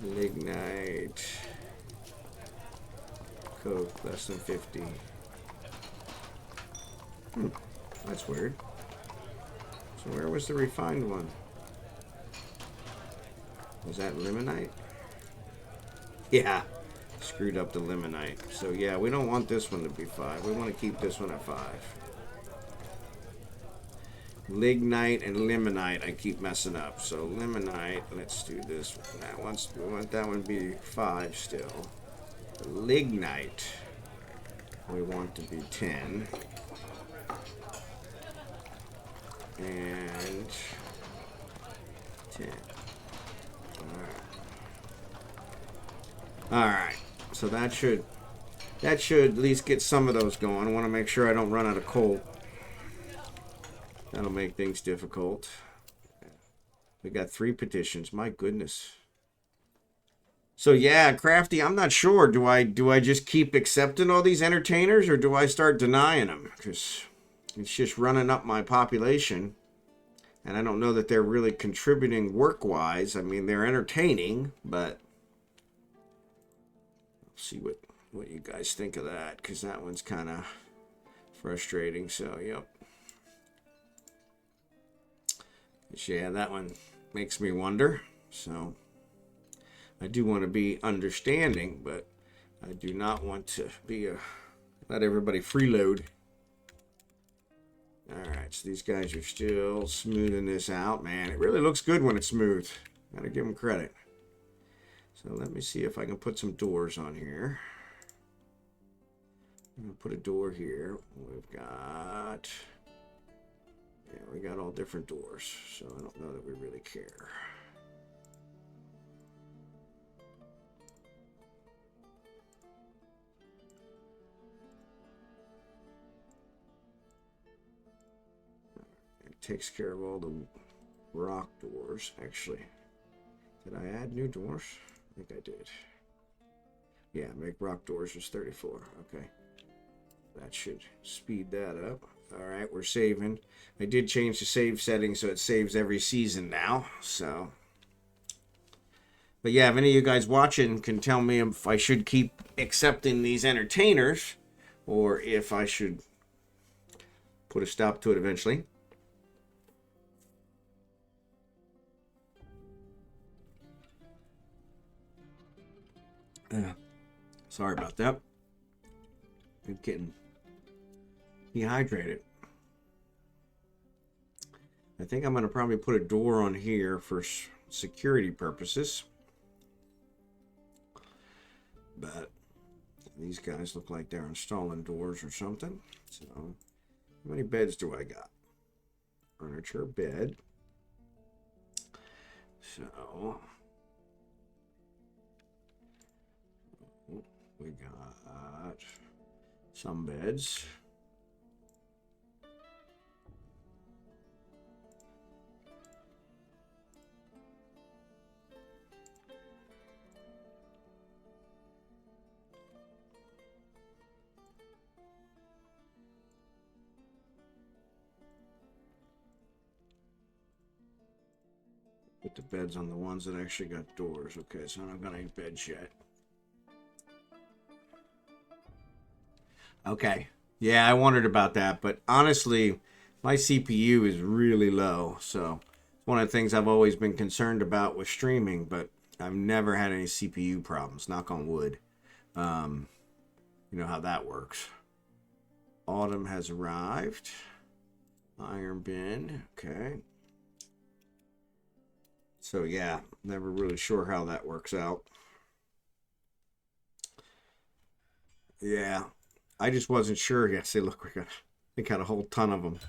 Lignite. Coke less than 50. That's weird. So where was the refined one? Was that limonite? Yeah. Screwed up the limonite. So yeah, we don't want this one to be 5. We want to keep this one at 5. Lignite and limonite I keep messing up. So limonite, let's do this one. That one's, we want that one to be 5 still. Lignite we want to be 10. And 10. Alright. So that should at least get some of those going. I want to make sure I don't run out of coal. That'll make things difficult. We got 3 petitions. My goodness. So yeah, Crafty, I'm not sure. Do I just keep accepting all these entertainers, or do I start denying them? Because it's just running up my population. And I don't know that they're really contributing work-wise. I mean, they're entertaining, but let's see what you guys think of that, because that one's kind of frustrating. So, yep. Yeah, that one makes me wonder. So, I do want to be understanding, but I do not want to be let everybody freeload. Alright, so these guys are still smoothing this out. Man, it really looks good when it's smooth. Gotta give them credit. So let me see if I can put some doors on here. I'm gonna put a door here. We've got... Yeah, we got all different doors, so I don't know that we really care. It takes care of all the rock doors. Actually, did I add new doors? I think I did. Yeah, make rock doors was 34. Okay. That should speed that up. Alright, we're saving. I did change the save settings so it saves every season now. So, but yeah, if any of you guys watching can tell me if I should keep accepting these entertainers or if I should put a stop to it eventually. Sorry about that. I'm getting dehydrated. I think I'm going to probably put a door on here for security purposes. But these guys look like they're installing doors or something. So, how many beds do I got? Furniture, bed. So, we got some beds. Put the beds on the ones that actually got doors. Okay, so I don't got any beds yet. Okay. Yeah, I wondered about that, but honestly, my CPU is really low, so it's one of the things I've always been concerned about with streaming, but I've never had any CPU problems, knock on wood. You know how that works. Autumn has arrived. Iron bin, okay. So yeah, never really sure how that works out. Yeah. I just wasn't sure. Yeah, see, look, we got a whole ton of them.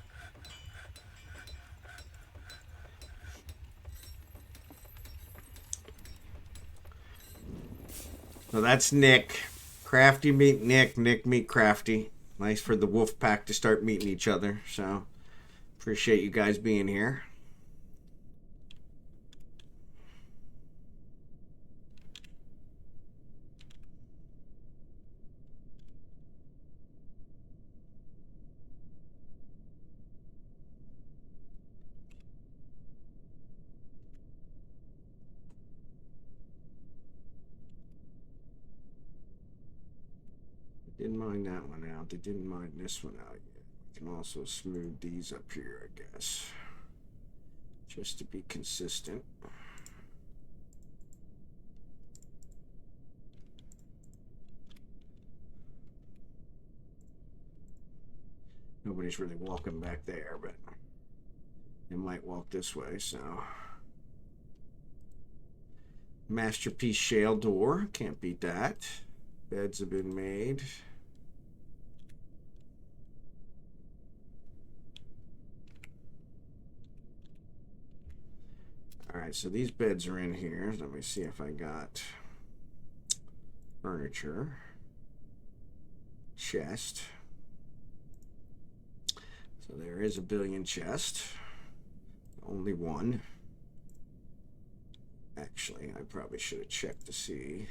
So that's Nick. Crafty meet Nick. Nick meet Crafty. Nice for the wolf pack to start meeting each other. So, appreciate you guys being here. Didn't mind that one out. They didn't mind this one out yet. We can also smooth these up here, I guess. Just to be consistent. Nobody's really walking back there, but they might walk this way, so. Masterpiece shale door. Can't beat that. Beds have been made. Alright, so these beds are in here. Let me see if I got furniture. Chest. So there is a billion chest. Only one. Actually, I probably should have checked to see.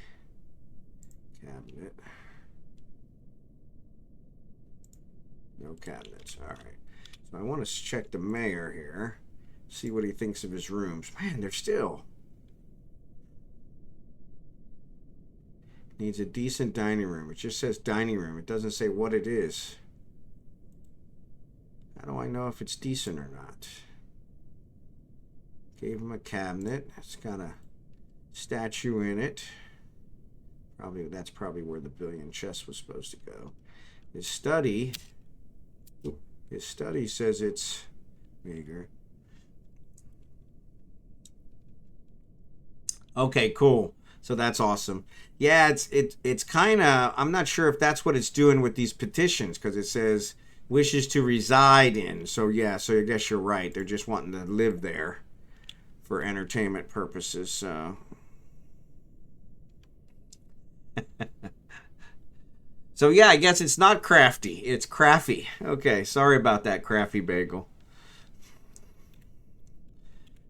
Cabinet. No cabinets. Alright. So I want to check the mayor here. See what he thinks of his rooms. Man, they're still. Needs a decent dining room. It just says dining room. It doesn't say what it is. How do I know if it's decent or not? Gave him a cabinet. It's got a statue in it. That's probably where the billion chest was supposed to go. His study. His study says it's meager. Okay, cool. So that's awesome. Yeah, it's kind of, I'm not sure if that's what it's doing with these petitions, because it says wishes to reside in. So yeah, so I guess you're right. They're just wanting to live there for entertainment purposes. So so yeah, I guess it's not crafty. It's Kraffy. Okay, sorry about that, KraffyBagel.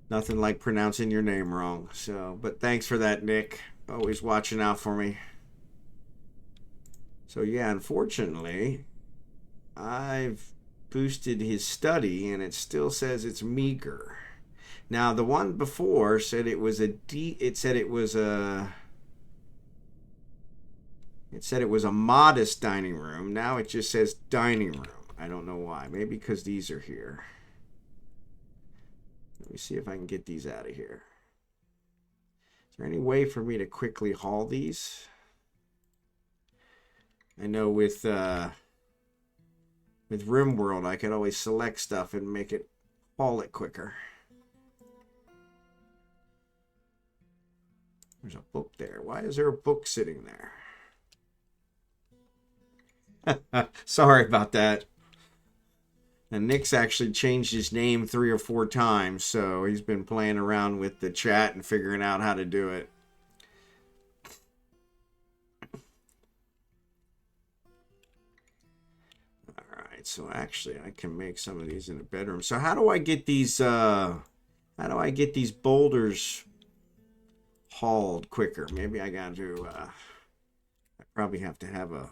Nothing like pronouncing your name wrong. So, but thanks for that, Nick. Always watching out for me. So yeah, unfortunately, I've boosted his study and it still says it's meager. Now the one before said it was a D. It said it was a. It said it was a modest dining room. Now it just says dining room. I don't know why. Maybe because these are here. Let me see if I can get these out of here. Is there any way for me to quickly haul these? I know with RimWorld, I could always select stuff and make it haul it quicker. There's a book there. Why is there a book sitting there? Sorry about that. And Nick's actually changed his name 3 or 4 times, so he's been playing around with the chat and figuring out how to do it. Alright, so actually I can make some of these in a bedroom. So how do I get these boulders hauled quicker? Maybe I got to I probably have to have a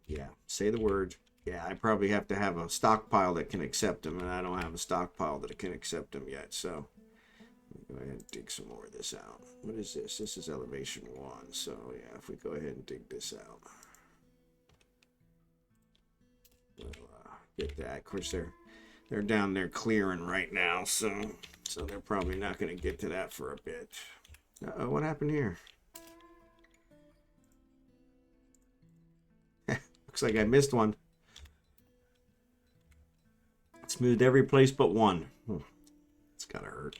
yeah, say the word. Yeah, I probably have to have a stockpile that can accept them, and I don't have a stockpile that can accept them yet. So let me go ahead and dig some more of this out. What is this? This is elevation 1. So yeah, if we go ahead and dig this out, we'll get that. Of course, they're down there clearing right now, so they're probably not going to get to that for a bit. Uh-oh, what happened here? Looks like I missed one. It's moved every place but one. It's gotta hurt.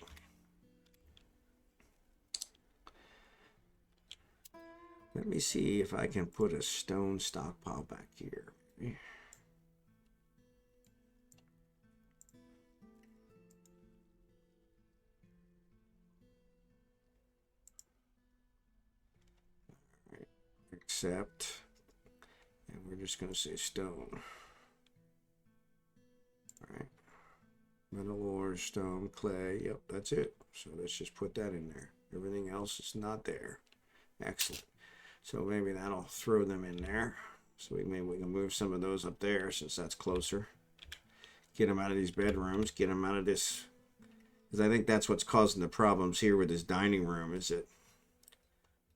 Let me see if I can put a stone stockpile back here. Right. Accept. And we're just going to say stone. All right. Metal ore, stone, clay. Yep, that's it. So let's just put that in there. Everything else is not there. Excellent. So maybe that'll throw them in there. So maybe we can move some of those up there since that's closer. Get them out of these bedrooms. Get them out of this. Because I think that's what's causing the problems here with this dining room, is that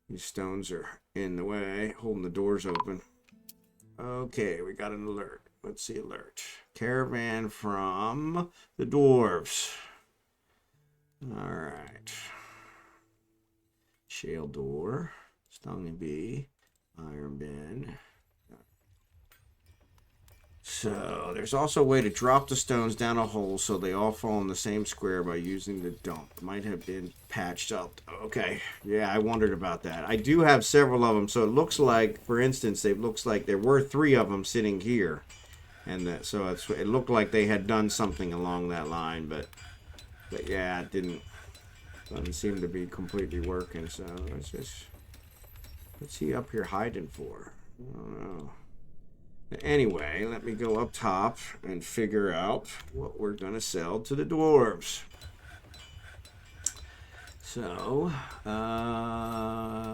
these stones are in the way, holding the doors open. Okay, we got an alert. Let's see, alert. Caravan from the Dwarves. All right. Shale door. Stone and bee. Iron bin. So there's also a way to drop the stones down a hole so they all fall in the same square by using the dump. Might have been patched up. Okay, yeah, I wondered about that. I do have several of them, so it looks like, for instance, it looks like there were 3 of them sitting here, and so it looked like they had done something along that line, but yeah, it doesn't seem to be completely working. So what's he up here hiding for? I don't know. Anyway, let me go up top and figure out what we're going to sell to the dwarves. So,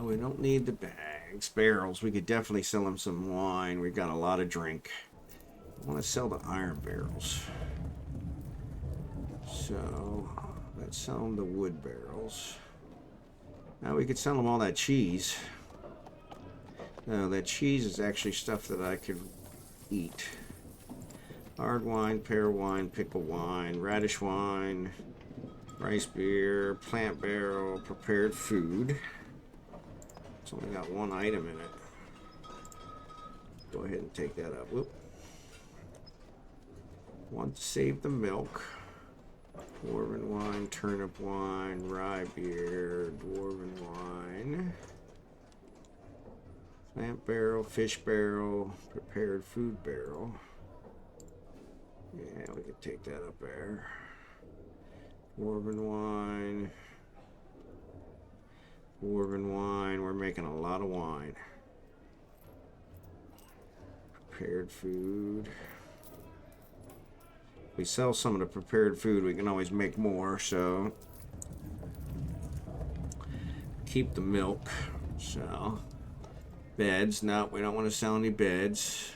we don't need the bags. Barrels, we could definitely sell them some wine. We've got a lot of drink. I want to sell the iron barrels. So, let's sell them the wood barrels. Now we could sell them all that cheese. No, that cheese is actually stuff that I could eat. Hard wine, pear wine, pickle wine, radish wine, rice beer, plant barrel, prepared food. It's only got one item in it. Go ahead and take that up. Whoop. Want to save the milk. Dwarven wine, turnip wine, rye beer, dwarven wine. Plant barrel, fish barrel, prepared food barrel. Yeah, we could take that up there. Dwarven wine. Dwarven wine. We're making a lot of wine. Prepared food. If we sell some of the prepared food, we can always make more, so keep the milk. So beds. No, we don't want to sell any beds.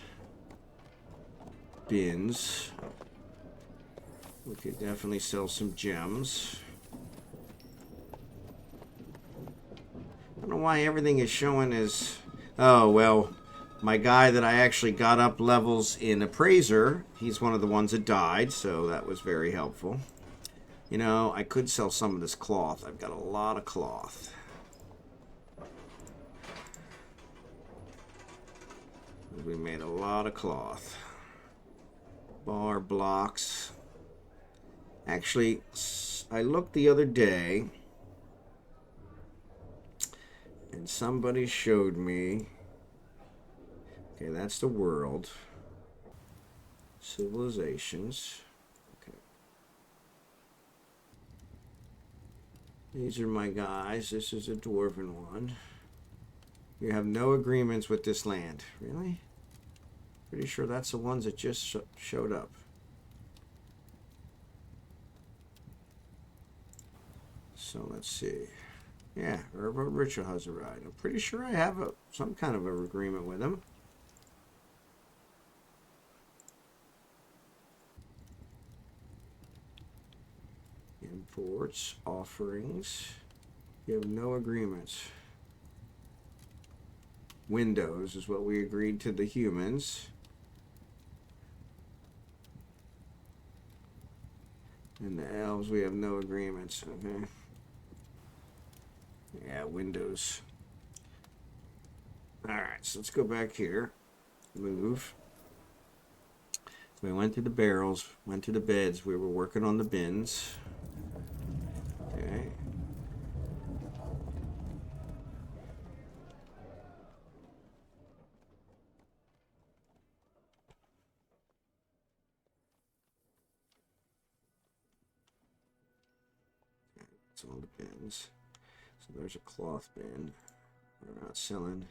Bins. We could definitely sell some gems. I don't know why everything is showing as... Oh, well, my guy that I actually got up levels in Appraiser, he's one of the ones that died, so that was very helpful. You know, I could sell some of this cloth. I've got a lot of cloth. We made a lot of cloth. Bar blocks. Actually, I looked the other day, and somebody showed me. Okay, that's the world. Civilizations. Okay. These are my guys. This is a dwarven one. You have no agreements with this land. Really? Pretty sure that's the ones that just showed up. So let's see. Yeah, Urbo Ritual has a ride. I'm pretty sure I have some kind of an agreement with him. Imports, offerings. You have no agreements. Windows is what we agreed to the humans. And the elves, we have no agreements. Okay. Yeah, windows. Alright, so let's go back here. Move. So we went to the barrels, went to the beds. We were working on the bins. Okay. That's all the bins. So there's a cloth bin. We're not selling.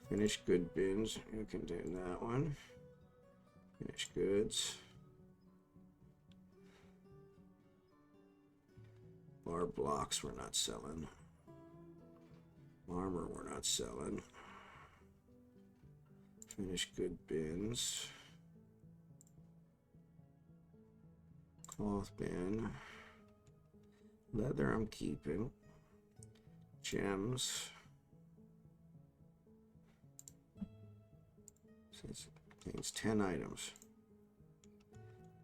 Finished good bins. You can do that one. Finished goods. Bar blocks we're not selling. Armor we're not selling. Finished good bins. Cloth bin. Leather I'm keeping. Gems. So it contains 10 items.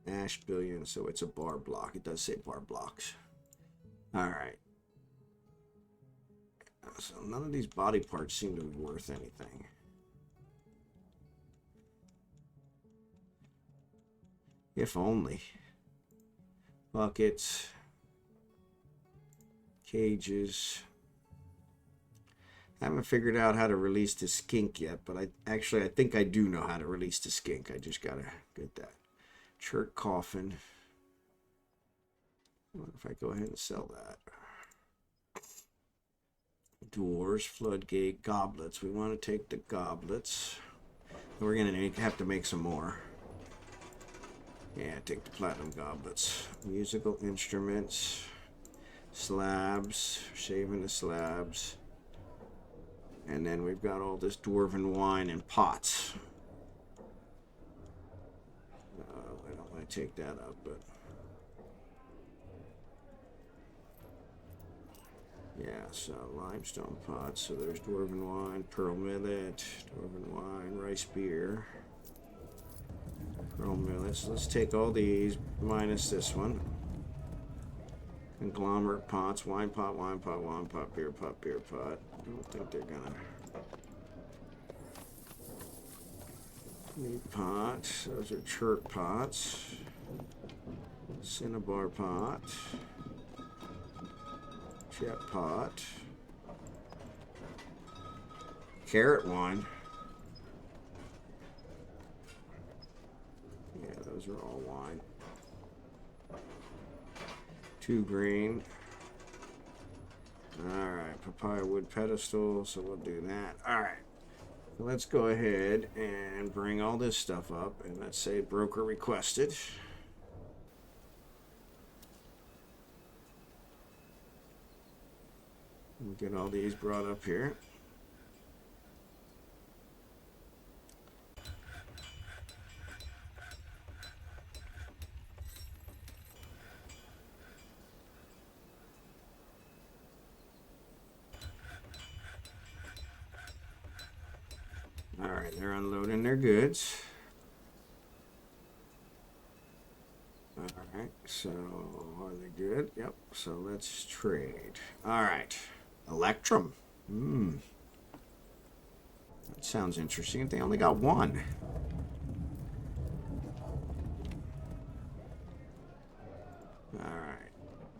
Ash billion, so it's a bar block. It does say bar blocks. Alright. So none of these body parts seem to be worth anything. If only. Buckets. Cages. I haven't figured out how to release the skink yet, but I think I do know how to release the skink. I just gotta get that. Church coffin. What if I go ahead and sell that? Doors, floodgate, goblets. We want to take the goblets. We're gonna have to make some more. Yeah, take the platinum goblets. Musical instruments. Slabs. Saving the slabs. And then we've got all this dwarven wine in pots. I don't want to take that up, but... Yeah, so limestone pots. So there's dwarven wine, pearl millet, dwarven wine, rice beer, pearl millet. So let's take all these, minus this one. Conglomerate pots, wine pot, beer pot, beer pot. don't think they're gonna need pots. Those are chert pots. Cinnabar pot. Jet pot. Carrot wine. Yeah, those are all wine. 2 green. Alright, papaya wood pedestal, so we'll do that. Alright. Let's go ahead and bring all this stuff up, and let's say broker requested. We'll get all these brought up here. Alright, they're unloading their goods. Alright, so are they good? Yep, so let's trade. Alright, Electrum. That sounds interesting. They only got 1. Alright,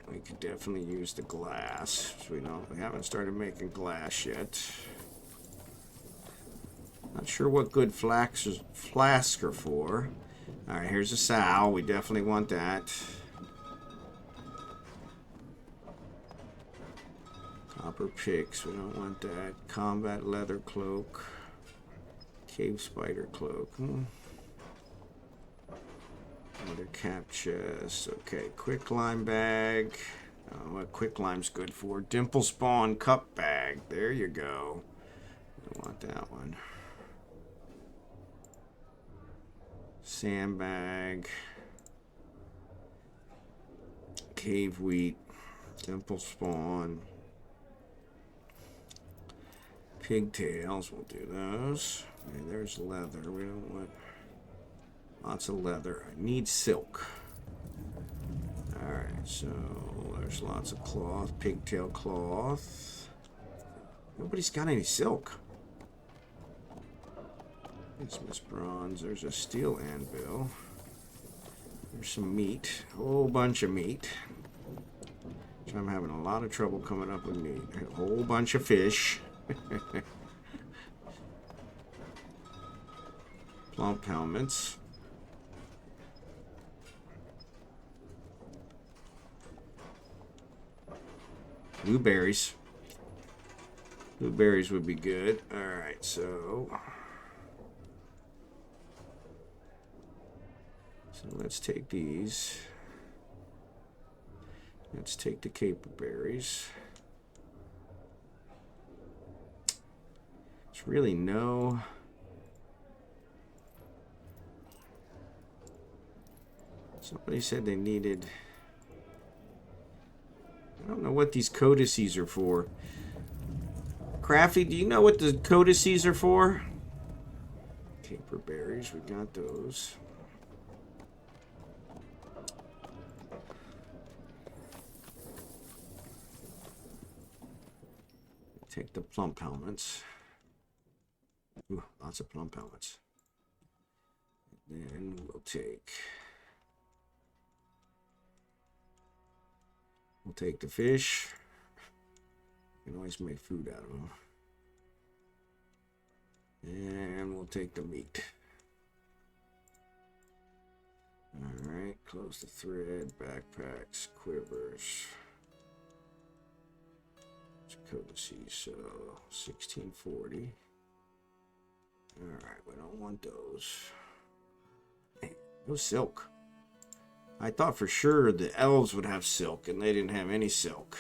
we could definitely use the glass. So we haven't started making glass yet. Not sure what good flasks are for. Alright, here's a sow. We definitely want that. Copper picks. We don't want that. Combat leather cloak. Cave spider cloak. Another cap chest. Okay, quicklime bag. What quicklime's good for? Dimple spawn cup bag. There you go. I want that one. Sandbag, cave wheat, dimple spawn, pigtails, we'll do those. Okay, there's leather, we don't want lots of leather. I need silk. Alright, so there's lots of cloth, pigtail cloth. Nobody's got any silk. Miss Bronze. There's a steel anvil. There's some meat. A whole bunch of meat. Which I'm having a lot of trouble coming up with meat. A whole bunch of fish. Plump helmets. Blueberries. Blueberries would be good. Alright, so let's take these. Let's take the caper berries. It's really no. Somebody said they needed. I don't know what these codices are for. Kraffy, do you know what the codices are for? Caper berries, we got those. Take the plump helmets. Ooh, lots of plump helmets. And then we'll take the fish. You can always make food out of them. And we'll take the meat. Alright, close the thread, backpacks, quivers. Codices, so 1640. Alright, we don't want those. No silk. I thought for sure the elves would have silk, and they didn't have any silk.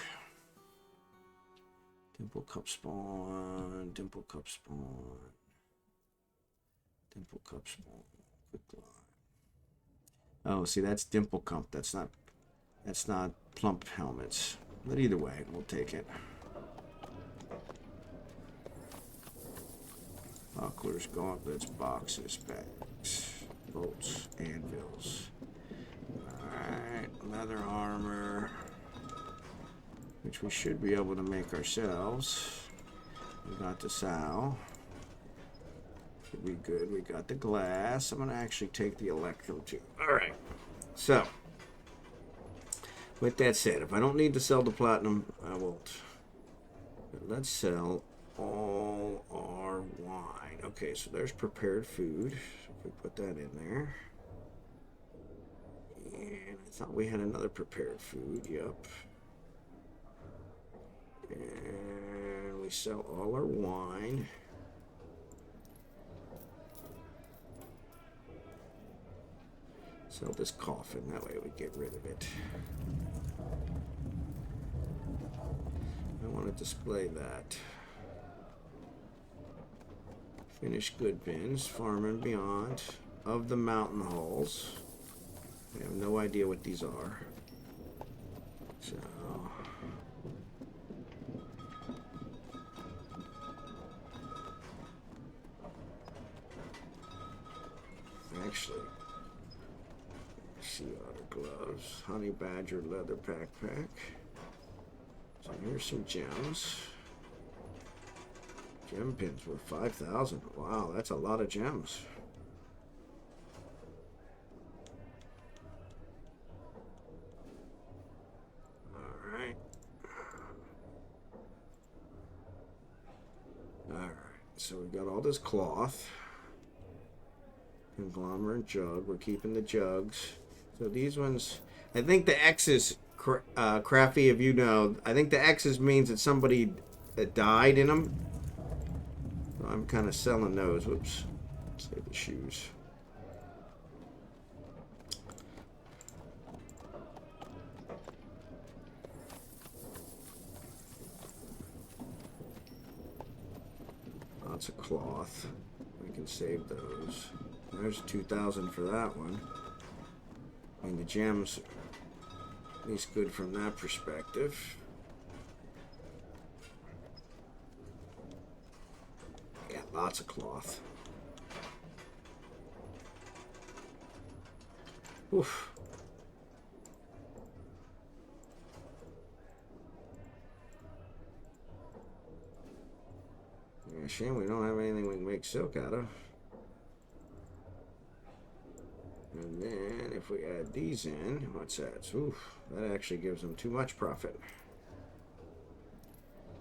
Dimple cup spawn, dimple cup spawn, dimple cup spawn, quick line. Oh, see, that's dimple cup. That's not plump helmets. But either way, we'll take it. Bucklers, gauntlets, boxes, bags, bolts, anvils. Alright, leather armor, which we should be able to make ourselves. We got the sow. Should be good. We got the glass. I'm going to actually take the electrum too. Alright. So, with that said, if I don't need to sell the platinum, I won't. But let's sell all our wine. Okay, so there's prepared food. So if we put that in there. And I thought we had another prepared food. Yep. And we sell all our wine. Sell this coffin. That way we get rid of it. I want to display that. Finished good bins. Farm and Beyond. Of the mountain halls. I have no idea what these are. So... actually... sea otter gloves. Honey badger leather backpack. So here's some gems. Gem pins were 5,000. Wow, that's a lot of gems. Alright. Alright, so we got all this cloth. Conglomerate jug. We're keeping the jugs. So these ones, I think the X's, Kraffy, if you know, I think the X's means that somebody died in them. So I'm kind of selling those. Whoops. Save the shoes. Lots of cloth. We can save those. There's 2,000 for that one. I mean, the gems, at least good from that perspective. Yeah, lots of cloth. Oof. Yeah, shame we don't have anything we can make silk out of. And then if we add these in, what's that? Oof, that actually gives them too much profit.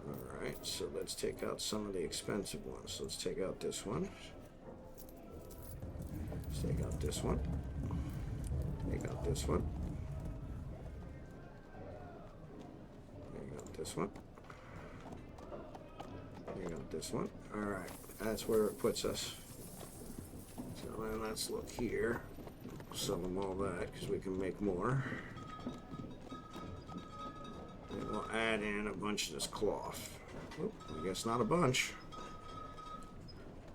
Alright, so let's take out some of the expensive ones. So let's take out this one. Let's take out this one. Take out this one. Take out this one. Take out this one. Alright, that's where it puts us. So then let's look here. Sell them all that because we can make more. And we'll add in a bunch of this cloth. Oop, I guess not a bunch.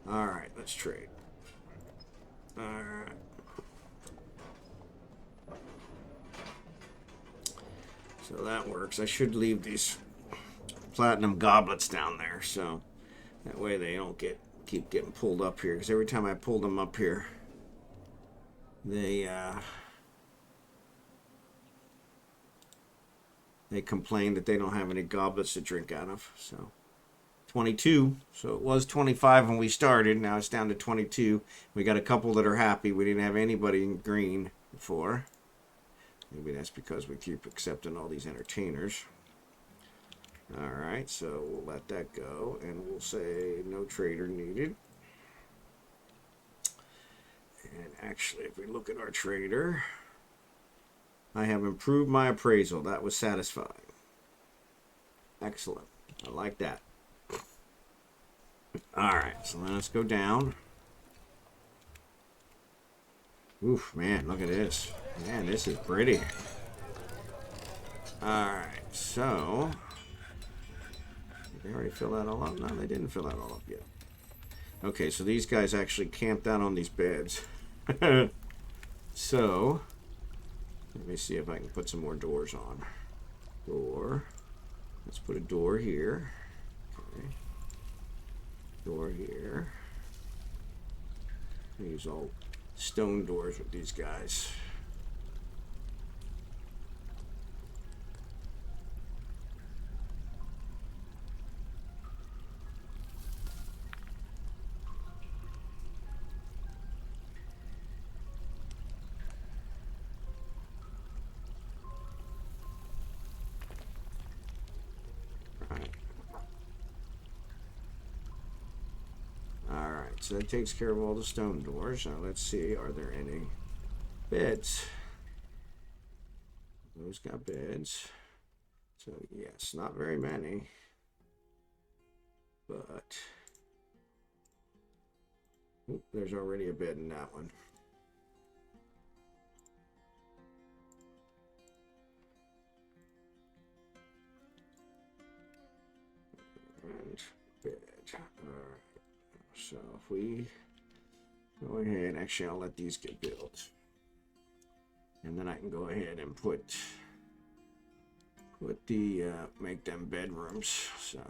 Alright, let's trade. Alright. So that works. I should leave these platinum goblets down there so that way they don't keep getting pulled up here, because every time I pull them up here they complain that they don't have any goblets to drink out of. So 22, so it was 25 when we started, now it's down to 22. We got a couple that are happy. We didn't have anybody in green before. Maybe that's because we keep accepting all these entertainers. Alright, so we'll let that go and we'll say no trader needed. And actually, if we look at our trader, I have improved my appraisal. That was satisfying. Excellent. I like that. Alright, so then let's go down. Oof, man, look at this. Man, this is pretty. Alright, so... Did they already fill that all up? No, they didn't fill that all up yet. Okay, so these guys actually camped out on these beds. So, let me see if I can put some more doors on. Door. Let's put a door here. Okay. Door here. I use all stone doors with these guys. so that takes care of all the stone doors. Now let's see, are there any beds? Those got beds. So yes, not very many. But there's already a bed in that one. And bed. Alright. So if we go ahead, actually I'll let these get built. And then I can go ahead and put the make them bedrooms. So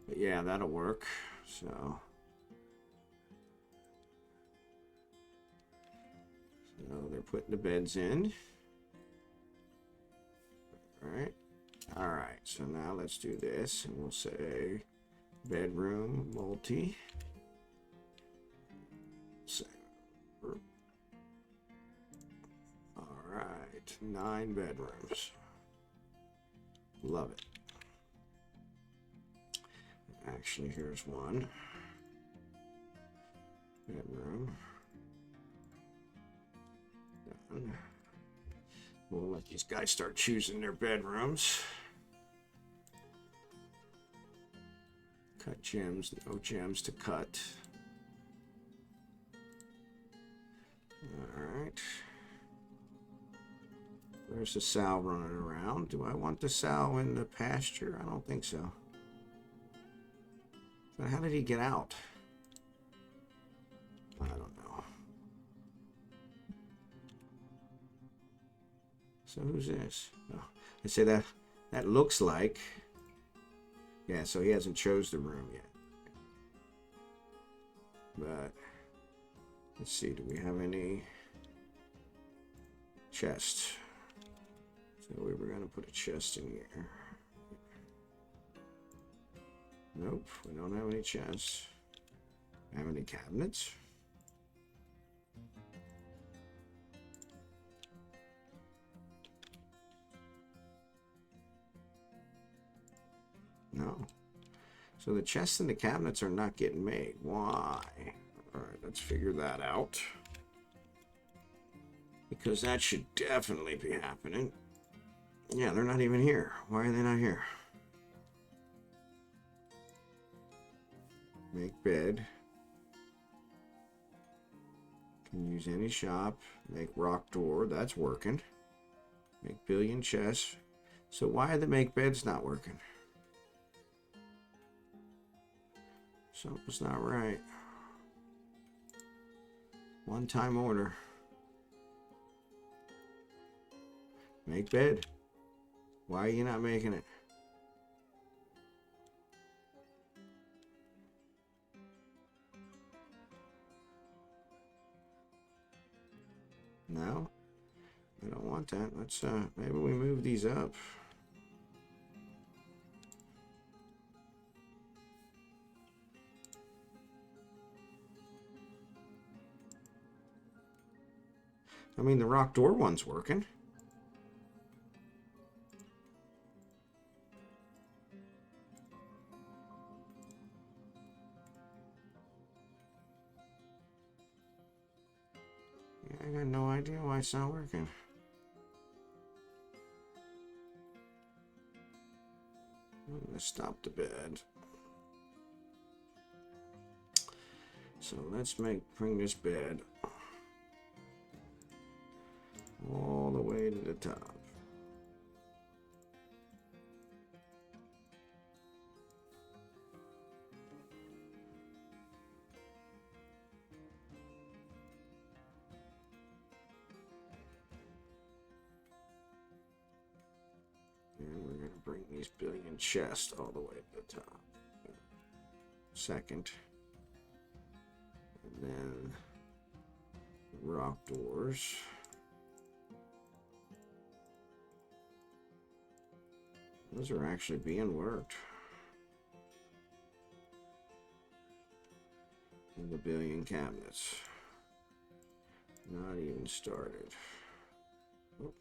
but yeah, that'll work. So they're putting the beds in. All right, so now let's do this, and we'll say bedroom multi. All right, 9 bedrooms. Love it. Actually, here's one bedroom. Done. We'll let these guys start choosing their bedrooms. Cut gems, no gems to cut. Alright. There's the sow running around. Do I want the sow in the pasture? I don't think so. But how did he get out? I don't know. So who's this? Oh, I say that looks like. Yeah, so he hasn't chose the room yet. But let's see, do we have any chest? So we were gonna put a chest in here. Nope, we don't have any chests. Have any cabinets? No. So the chests and the cabinets are not getting made. Why? Alright, let's figure that out. Because that should definitely be happening. Yeah, they're not even here. Why are they not here? Make bed. Can use any shop. Make rock door. That's working. Make billion chests. So why are the make beds not working? Something's not right. One-time order. Make bed. Why are you not making it? No? I don't want that. Let's maybe we move these up. I mean, the rock door one's working. Yeah, I got no idea why it's not working. I'm gonna stop the bed. So let's bring this bed all the way to the top. And we're going to bring these billion chests all the way to the top. Second. And then rock doors. Those are actually being worked. And the billion cabinets. Not even started. Oh.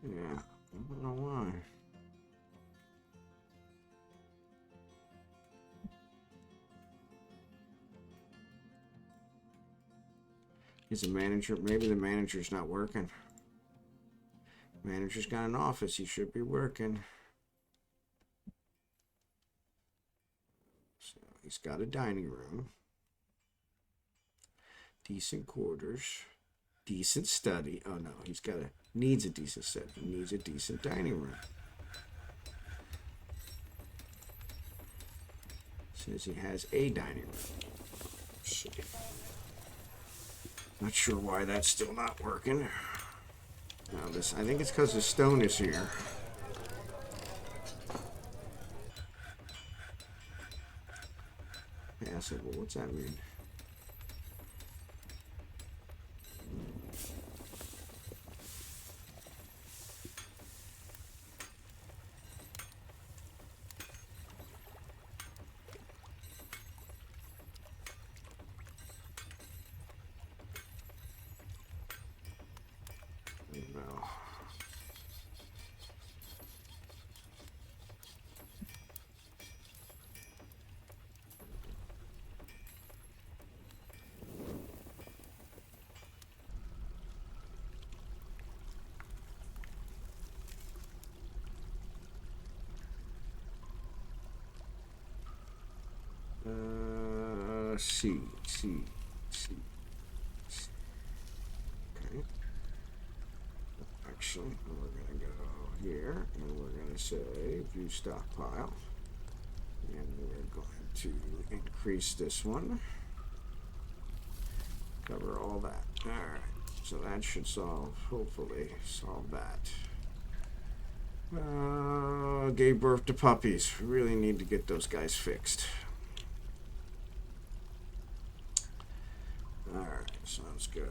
Yeah, I don't know why. Is the manager, maybe the manager's not working. Manager's got an office, he should be working. So he's got a dining room. Decent quarters. Decent study. Oh no, needs a decent study. He needs a decent dining room. Says he has a dining room. See. Not sure why that's still not working. Now this, I think it's because the stone is here. Yeah, I said, well, what's that mean? No. C. Okay. Actually, we're going to go here, and we're going to say view stockpile. And we're going to increase this one. Cover all that. Alright, so that should hopefully solve that. Gave birth to puppies. We really need to get those guys fixed. Alright, so let's go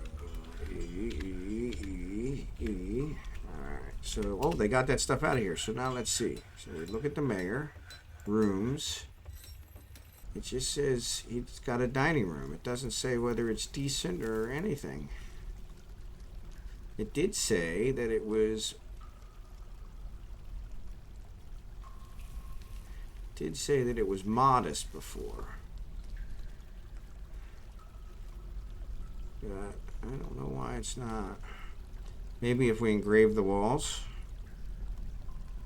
E. Alright, so, oh, they got that stuff out of here. So now let's see. So we look at the mayor. Rooms. It just says he's got a dining room. It doesn't say whether it's decent or anything. It did say that it was... modest before. But I don't know why it's not. Maybe if we engrave the walls.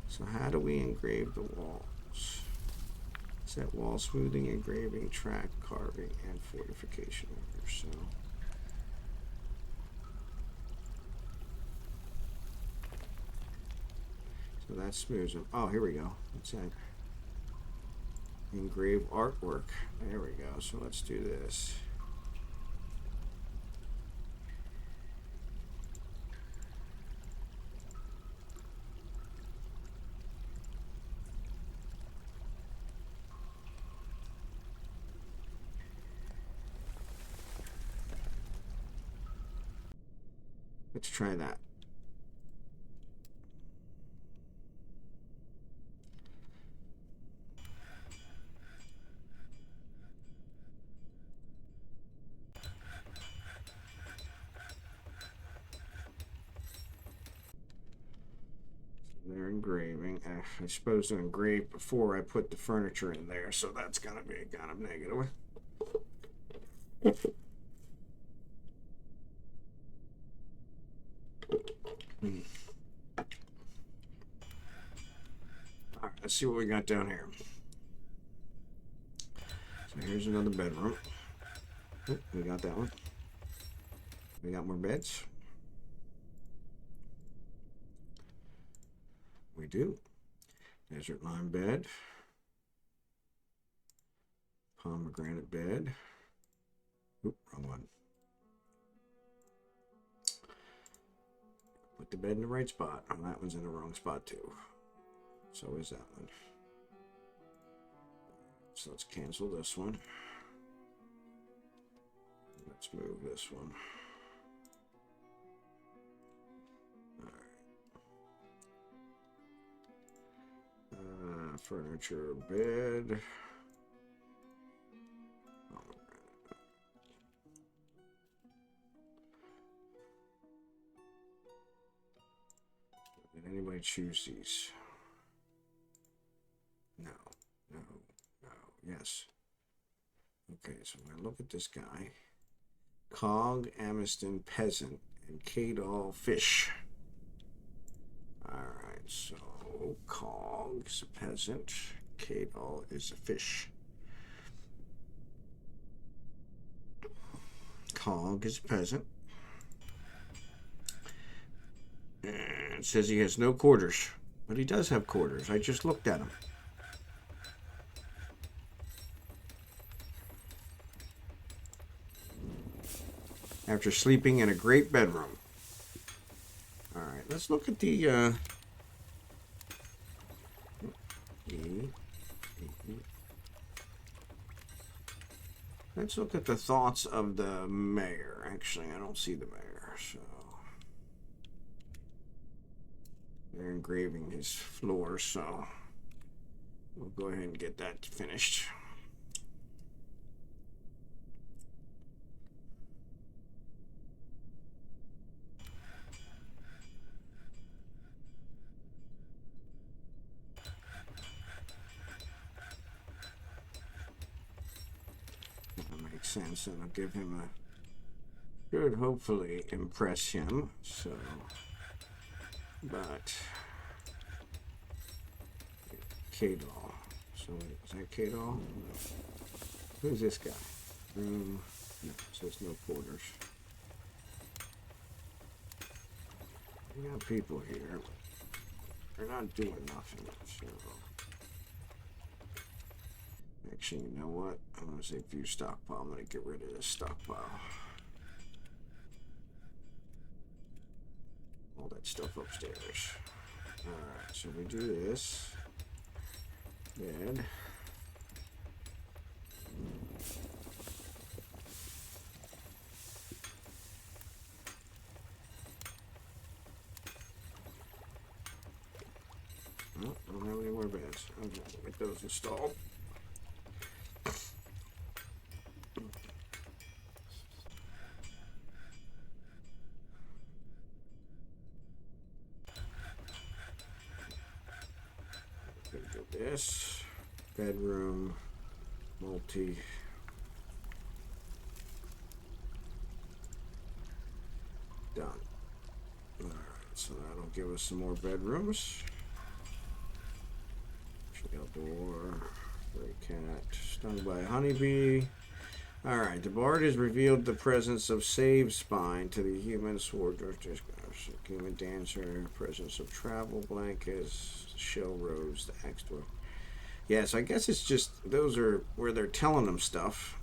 So how do we engrave the walls? Is that wall smoothing, engraving, track, carving, and fortification order. So that smooths them. Oh, here we go. What's that? Engrave artwork. There we go. So let's do this. Let's try that. They're engraving. I'm supposed to engrave before I put the furniture in there, so that's going to be kind of negative. All right, let's see what we got down here. So here's another bedroom. Oh, we got that one. We got more beds. We do. Desert lime bed. Pomegranate bed. Oop, wrong one. Put the bed in the right spot. Oh, that one's in the wrong spot too. So is that one. So let's cancel this one. Let's move this one. Furniture, bed. Put it Anybody choose these? No, no, no, yes. Okay, so I'm gonna look at this guy. Cog, Amiston, Peasant, and Kadal, Fish. Alright, so Cog is a peasant, Kadal is a fish. Cog is a peasant. And it says he has no quarters, but he does have quarters. I just looked at him. After sleeping in a great bedroom. Alright, let's look at the let's look at the thoughts of the mayor. Actually, I don't see the mayor, so they're engraving his floor, so we'll go ahead and get that finished. Sense, and I'll give him a should hopefully impress him. So, but Kadal. So is that Kadal? No. Who's this guy? No, says no quarters. We got people here. They're not doing nothing. So. Actually, you know what? I'm going to say view stockpile. I'm going to get rid of this stockpile. All that stuff upstairs. Alright, so we do this. Bed. Oh, I don't have any more beds. Okay, get those installed. This bedroom, multi. Done. Alright, so that'll give us some more bedrooms. Shell door, gray cat, stung by a honeybee. Alright, the bard has revealed the presence of save spine to the human sword, human dancer, presence of travel blankets, shell rose, the axe dwarf. Yes, I guess it's just those are where they're telling them stuff,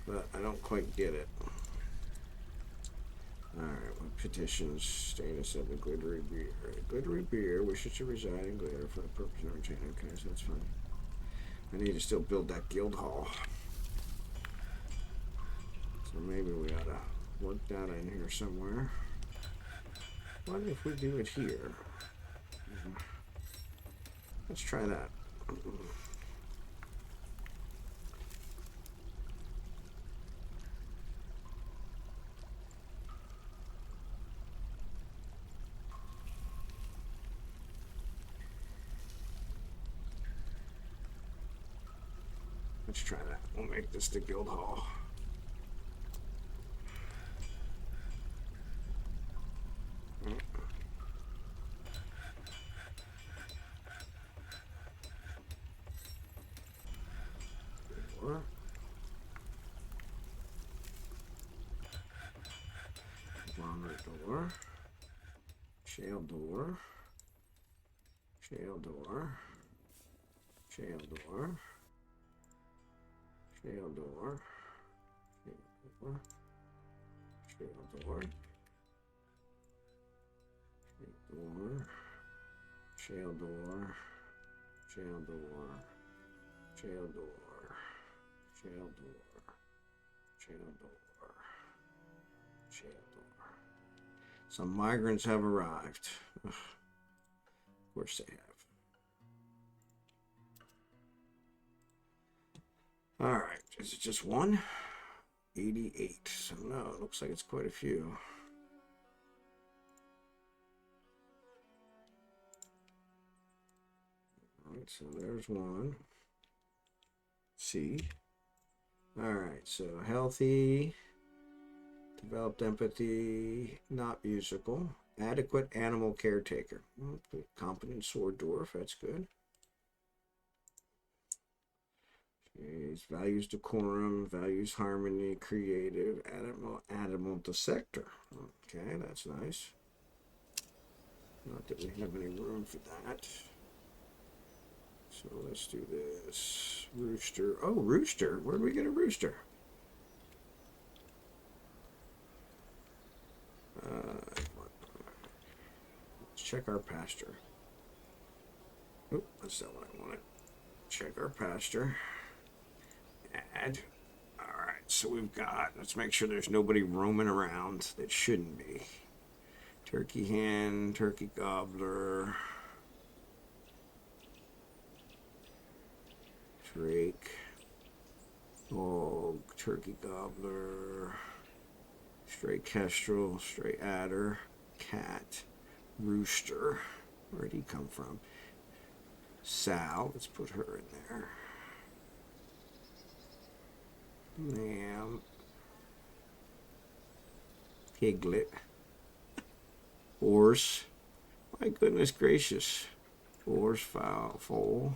but I don't quite get it. Alright, what petitions status of the glittery beer? Glittery beer wishes to reside in glitter for the purpose of enchantment. Okay, so that's fine. I need to still build that guild hall. So maybe we ought to work that in here somewhere. What if we do it here? Let's try that. Let's try that. We'll make this the guild hall. Door. Vomit door. Shale door. Shale door. Shale door. Shale door. Shale door. Shale door. Shale door. Shale door. Shale door. Shale door. Shale door. Shale door. Some migrants have arrived. Ugh. Of course they have. Alright, is it just one? 88. So no, it looks like it's quite a few. Alright, so there's one. C. Alright, so healthy, developed empathy, not musical, adequate animal caretaker. Competent sword dwarf, that's good. Jeez, values decorum, values harmony, creative, animal dissector. Okay, that's nice. Not that we have any room for that. So let's do this. Rooster. Oh, rooster. Where do we get a rooster? Let's check our pasture. Oh, that's not what I wanted. Check our pasture. Add. Alright, so we've got, let's make sure there's nobody roaming around that shouldn't be. Turkey hen, turkey gobbler, drake, dog, turkey gobbler, stray kestrel, stray adder, cat, rooster. Where'd he come from? Sow, let's put her in there. Lamb, piglet, horse. My goodness gracious. Horse, foal.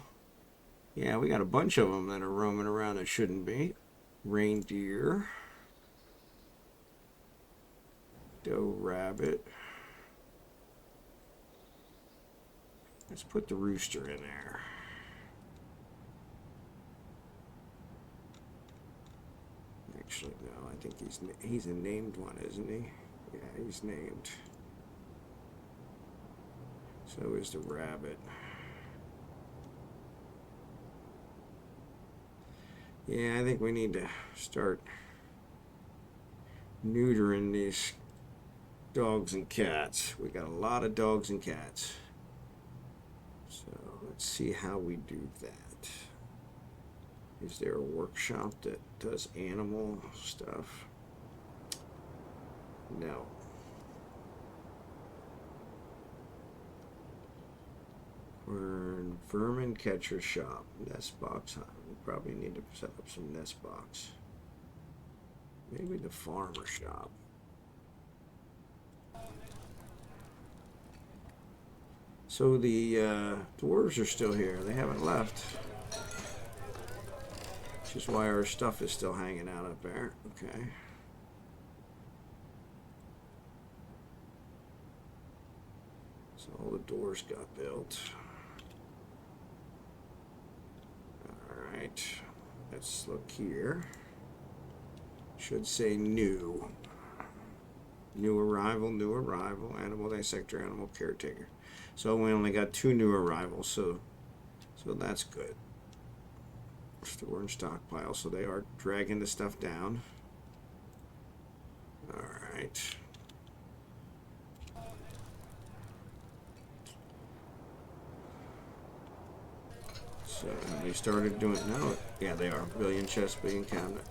Yeah, we got a bunch of them that are roaming around that shouldn't be. Reindeer. Doe, rabbit. Let's put the rooster in there. Actually, no, I think he's a named one, isn't he? Yeah, he's named. So is the rabbit. Yeah, I think we need to start neutering these dogs and cats. We got a lot of dogs and cats. So let's see how we do that. Is there a workshop that does animal stuff? No. We're in vermin catcher shop. Nest box. We probably need to set up some nest box. Maybe the farmer shop. So the dwarves are still here. They haven't left. Which is why our stuff is still hanging out up there. Okay. So all the doors got built. Alright. Let's look here. Should say new. New arrival, animal dissector, animal caretaker. So we only got 2 new arrivals, so that's good. Store and stockpile, so they are dragging the stuff down. Alright. So they started doing now. Yeah, they are. Billion chest, billion cabinet.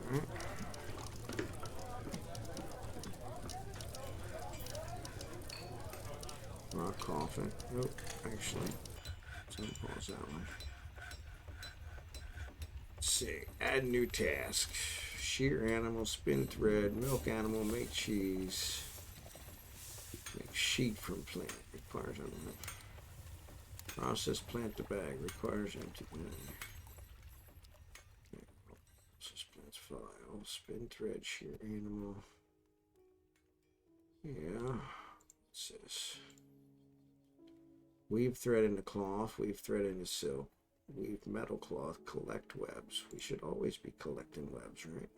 Alright. Rock coffin. Oh, actually, let's pause that one. Let's see. Add new task. Shear animal, spin thread, milk animal, make cheese. Make sheet from plant. Requires enough. Process plant to bag. Requires empty bag. Okay. Process plants file. Spin thread, shear animal. Yeah. What's this? Weave thread into cloth, weave thread into silk, weave metal cloth, collect webs. We should always be collecting webs, right?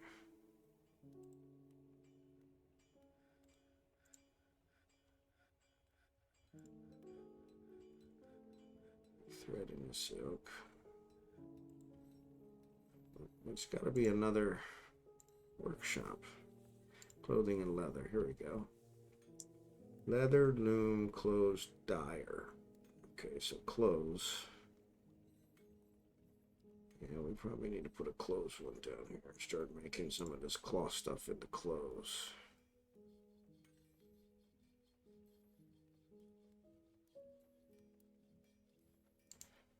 Thread into silk. It's got to be another workshop. Clothing and leather. Here we go. Leather, loom, clothes, dyer. Okay, so clothes. Yeah, we probably need to put a clothes one down here and start making some of this cloth stuff into clothes.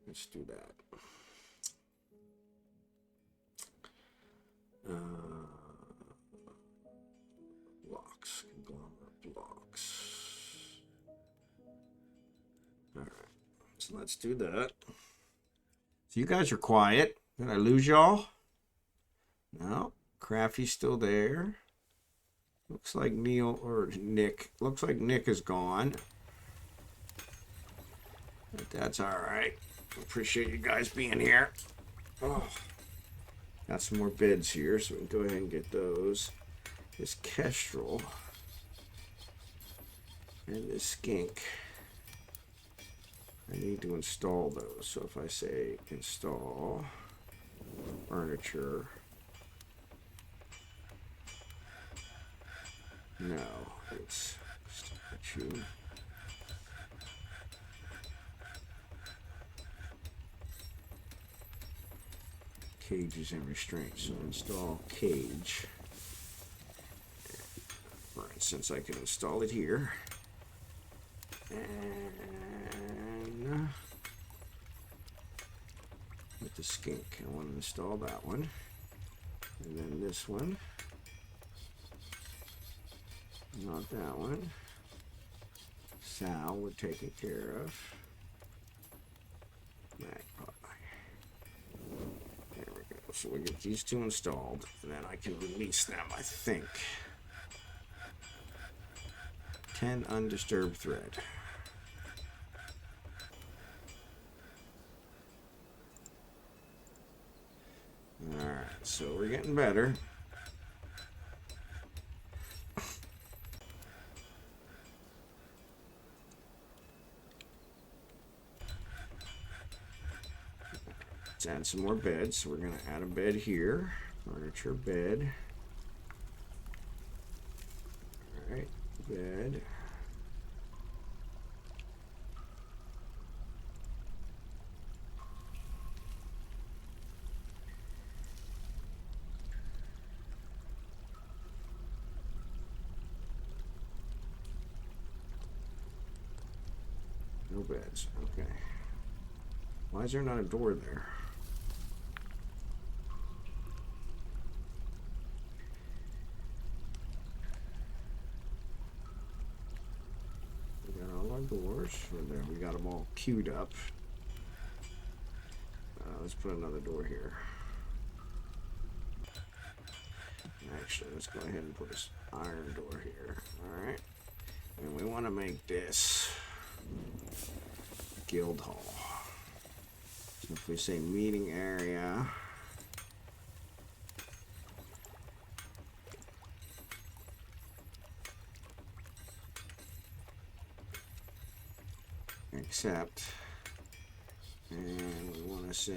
Let's do that. Blocks, conglomerate blocks. All right, so let's do that. So you guys are quiet. Did I lose y'all? No, Kraffy's still there. Looks like Neil or Nick. Looks like Nick is gone. But that's all right. Appreciate you guys being here. Oh, got some more beds here, so we can go ahead and get those. This kestrel and this skink. I need to install those. So if I say install furniture, no, it's statue. Cages and restraints. So install cage. For instance, I can install it here. And with the skink, I want to install that one. And then this one. Not that one. Sal, we're taken care of. Magpie. There we go. So we get these two installed, and then I can release them, I think. 10 undisturbed thread. Alright, so we're getting better. Let's add some more beds. So we're going to add a bed here. Furniture bed. Alright, bed. No beds. Okay. Why is there not a door there? We got all our doors. There, we got them all queued up. Let's put another door here. Actually, let's go ahead and put this iron door here. Alright. And we want to make this guild hall. So if we say meeting area, accept, and we want to say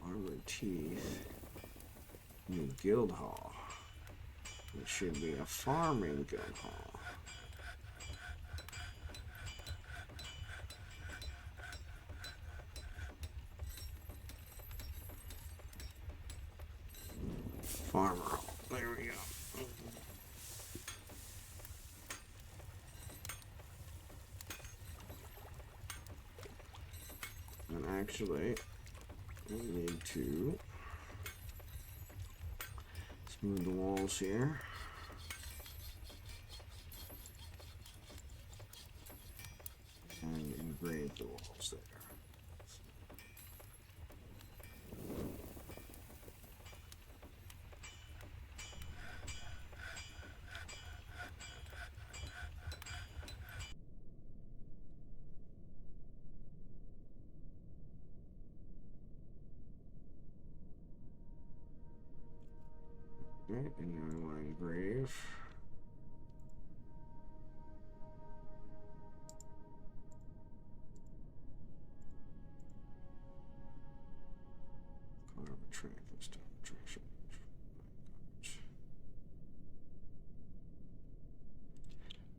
armored teeth, new guild hall. It should be a farming guild hall. Farmer hall. There we go. And actually, we need to smooth the walls here. And engrave the walls there. Okay, and now we want to engrave.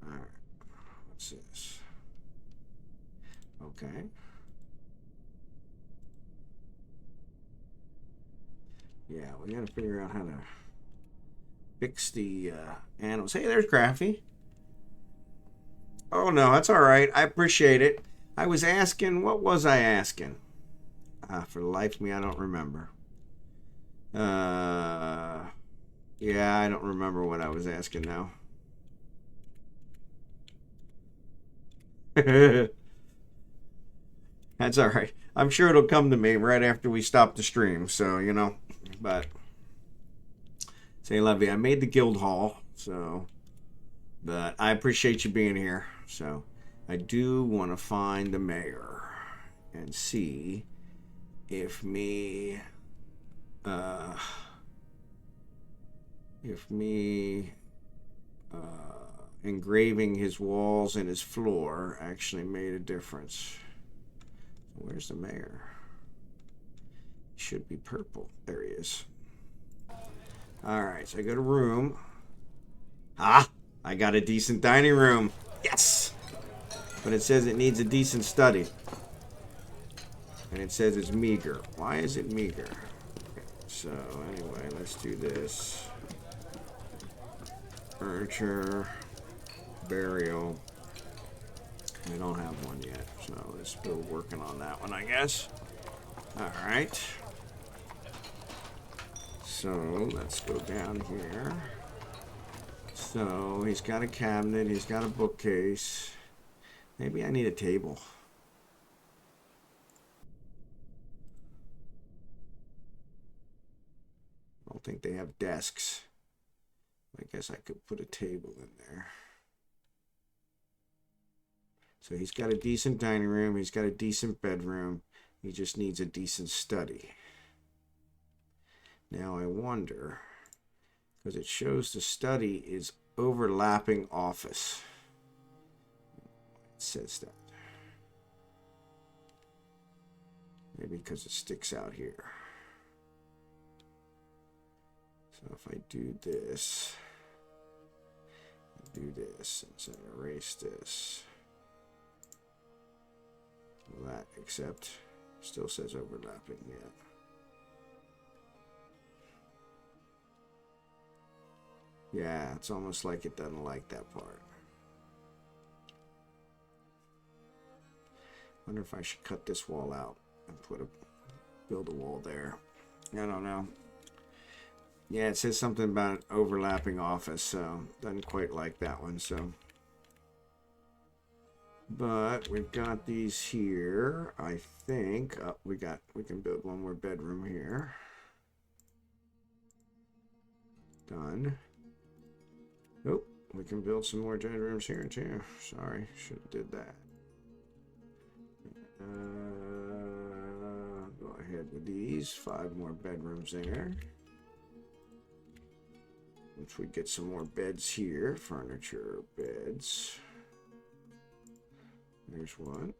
Alright, what's this? Okay. Yeah, we gotta figure out how to fix the animals. Hey, there's Graffy. Oh no, that's all right. I appreciate it. I was asking, what was I asking? For the life of me, I don't remember. Yeah, I don't remember what I was asking now. That's all right. I'm sure it'll come to me right after we stop the stream. So, you know, but say, Levy, I made the guild hall. So, but I appreciate you being here. So, I do want to find the mayor and see if me, uh, engraving his walls and his floor actually made a difference. Where's the mayor? He should be purple. There he is. Alright, so I go to room. Ah! I got a decent dining room. Yes! But it says it needs a decent study. And it says it's meager. Why is it meager? Okay, so, anyway, let's do this. Furniture. Burial. I don't have one yet, so we're still working on that one, I guess. Alright. So, let's go down here. So, he's got a cabinet, he's got a bookcase. Maybe I need a table. I don't think they have desks. I guess I could put a table in there. So he's got a decent dining room, he's got a decent bedroom, he just needs a decent study. Now I wonder, because it shows the study is overlapping office. It says that. Maybe because it sticks out here. So if I do this, and so erase this. That, except still says overlapping yet. Yeah, it's almost like it doesn't like that part. Wonder if I should cut this wall out and build a wall there. I don't know. Yeah, it says something about an overlapping office, so doesn't quite like that one, so. But we've got these here. I think we can build one more bedroom here. Done. Oh, we can build some more bedrooms here too. Sorry, should have did that. Go ahead with these. 5 more bedrooms there. Once we get some more beds here, furniture, beds. There's one.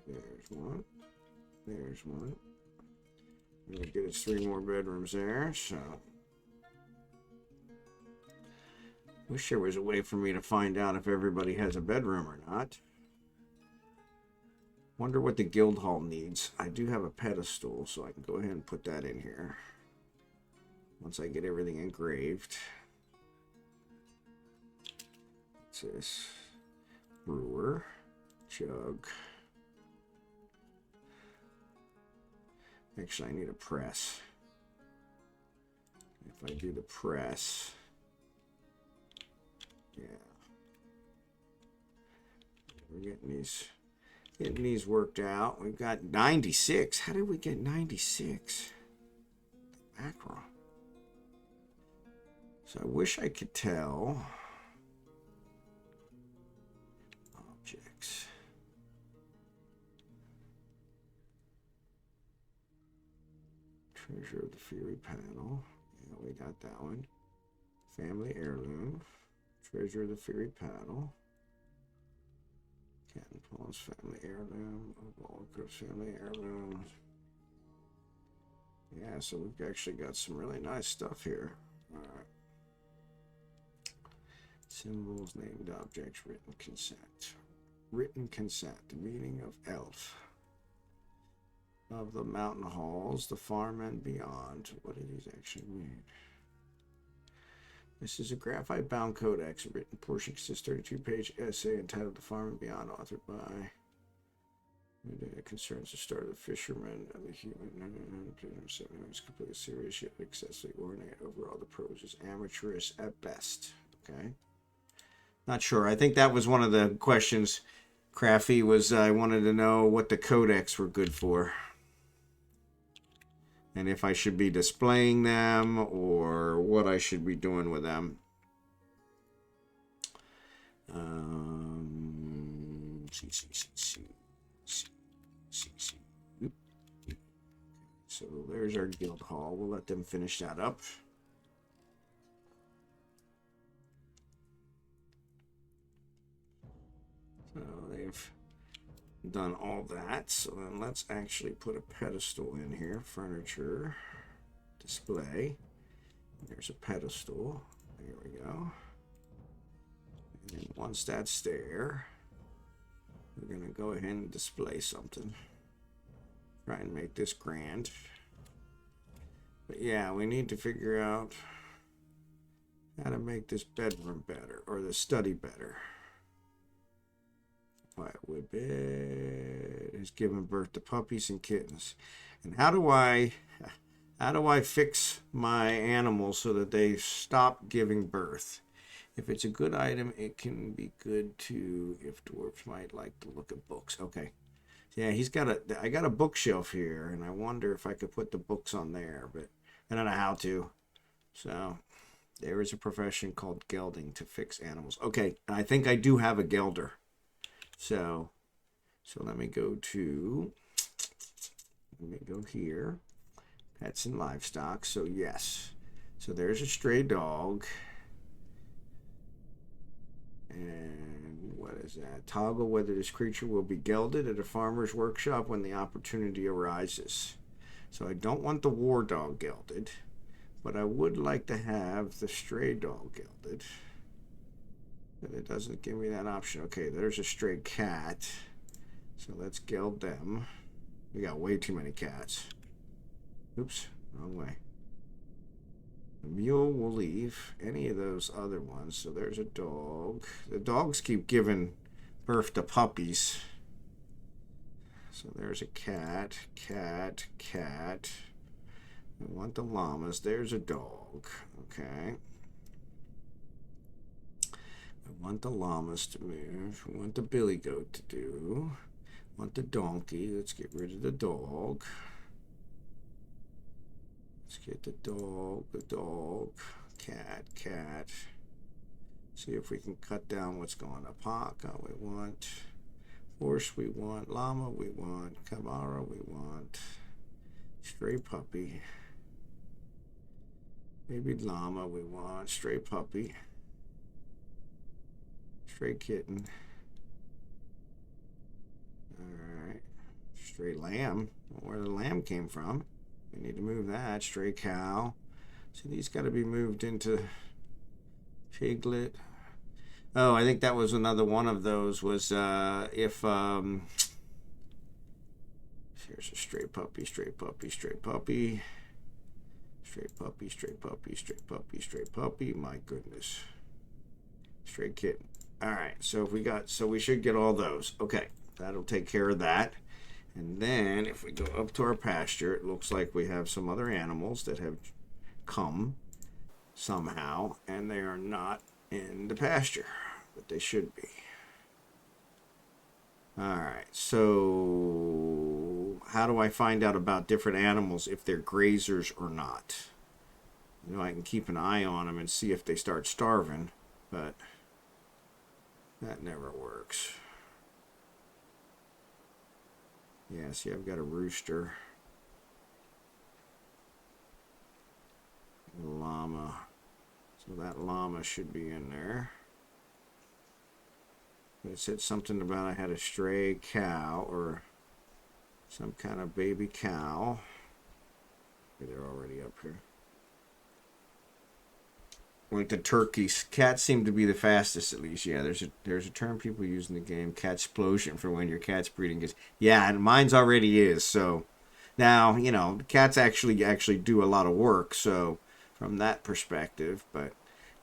There's one. There's one. We'll get us 3 more bedrooms there, so. Wish there was a way for me to find out if everybody has a bedroom or not. Wonder what the guild hall needs. I do have a pedestal, so I can go ahead and put that in here. Once I get everything engraved. What's this? Brewer. Jug. Actually, I need a press. If I do the press, yeah, we're getting these worked out. We've got 96. How did we get 96? Macro. So I wish I could tell. Objects. Treasure of the Fury panel. Yeah, we got that one. Family heirloom. Treasure of the Fury panel. Captain Paul's family heirloom. Walker's family heirloom. Yeah, so we've actually got some really nice stuff here. Alright. Symbols, named objects, written consent. Written consent, the meaning of elf. Of the mountain halls, the farm and beyond. What do these actually mean? This is a graphite-bound codex, a written portion consists 32-page essay entitled "The Farm and Beyond," authored by. It concerns the start of the fisherman and the human. It's completely serious yet excessively ornate. Overall, the prose is amateurish at best. Okay. Not sure. I think that was one of the questions. Kraffy was. I wanted to know what the codex were good for, and if I should be displaying them or what I should be doing with them. So there's our guild hall. We'll let them finish that up. So they've done all that. So then let's actually put a pedestal in here. Furniture, display. There's a pedestal. There we go. And then once that's there, we're going to go ahead and display something. Try and make this grand. But yeah, we need to figure out how to make this bedroom better, or the study better. Quiet wood bed has given birth to puppies and kittens. And how do I fix my animals so that they stop giving birth? If it's a good item, it can be good too if dwarves might like to look at books. Okay. Yeah, I got a bookshelf here, and I wonder if I could put the books on there, but I don't know how to. So there is a profession called gelding to fix animals. Okay, and I think I do have a gelder. So let me go here. Pets and livestock. So yes. So there's a stray dog. And what is that? Toggle whether this creature will be gelded at a farmer's workshop when the opportunity arises. So I don't want the war dog gelded, but I would like to have the stray dog gelded. But it doesn't give me that option. Okay, there's a stray cat. So let's geld them. We got way too many cats. Oops, wrong way. The mule will leave any of those other ones. So there's a dog. The dogs keep giving birth to puppies. So there's a cat, cat, cat. We want the llamas. There's a dog. Okay. We want the llamas to move. We want the billy goat to do. We want the donkey. Let's get rid of the dog. Let's get the dog, cat, cat. See if we can cut down what's going up. Haka we want. Horse we want. Llama we want. Kamara we want. Stray puppy. Maybe llama we want. Stray puppy. Stray kitten. Alright. Stray lamb. Where the lamb came from. We need to move that. Stray cow. So these got to be moved into piglet. Oh, I think that was another one of those was if here's a stray puppy, stray puppy, stray puppy. Stray puppy, stray puppy, stray puppy, stray puppy. My goodness. Stray kitten. Alright, so we should get all those. Okay, that'll take care of that. And then if we go up to our pasture, it looks like we have some other animals that have come somehow, and they are not in the pasture, but they should be. Alright, so how do I find out about different animals if they're grazers or not? You know, I can keep an eye on them and see if they start starving, but that never works. Yeah, see, I've got a rooster. Llama. So that llama should be in there. But it said something about I had a stray cow or some kind of baby cow. They're already up here. Like the turkeys. Cats seem to be the fastest, at least. Yeah, there's a term people use in the game, catsplosion, for when your cat's breeding is. Yeah, and mine's already is. So now, you know, cats actually do a lot of work. So from that perspective, but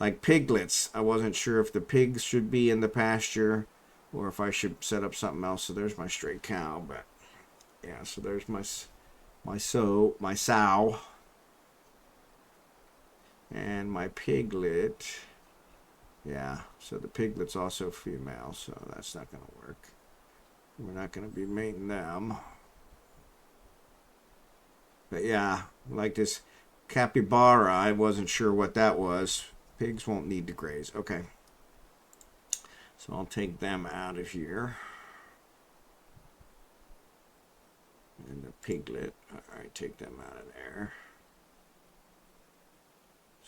like piglets. I wasn't sure if the pigs should be in the pasture or if I should set up something else. So there's my stray cow, but yeah, so there's my sow and my piglet. Yeah, so the piglet's also female, so that's not going to work. We're not going to be mating them. But yeah, like this capybara, I wasn't sure what that was. Pigs won't need to graze. Okay. So I'll take them out of here. And the piglet. Alright, take them out of there.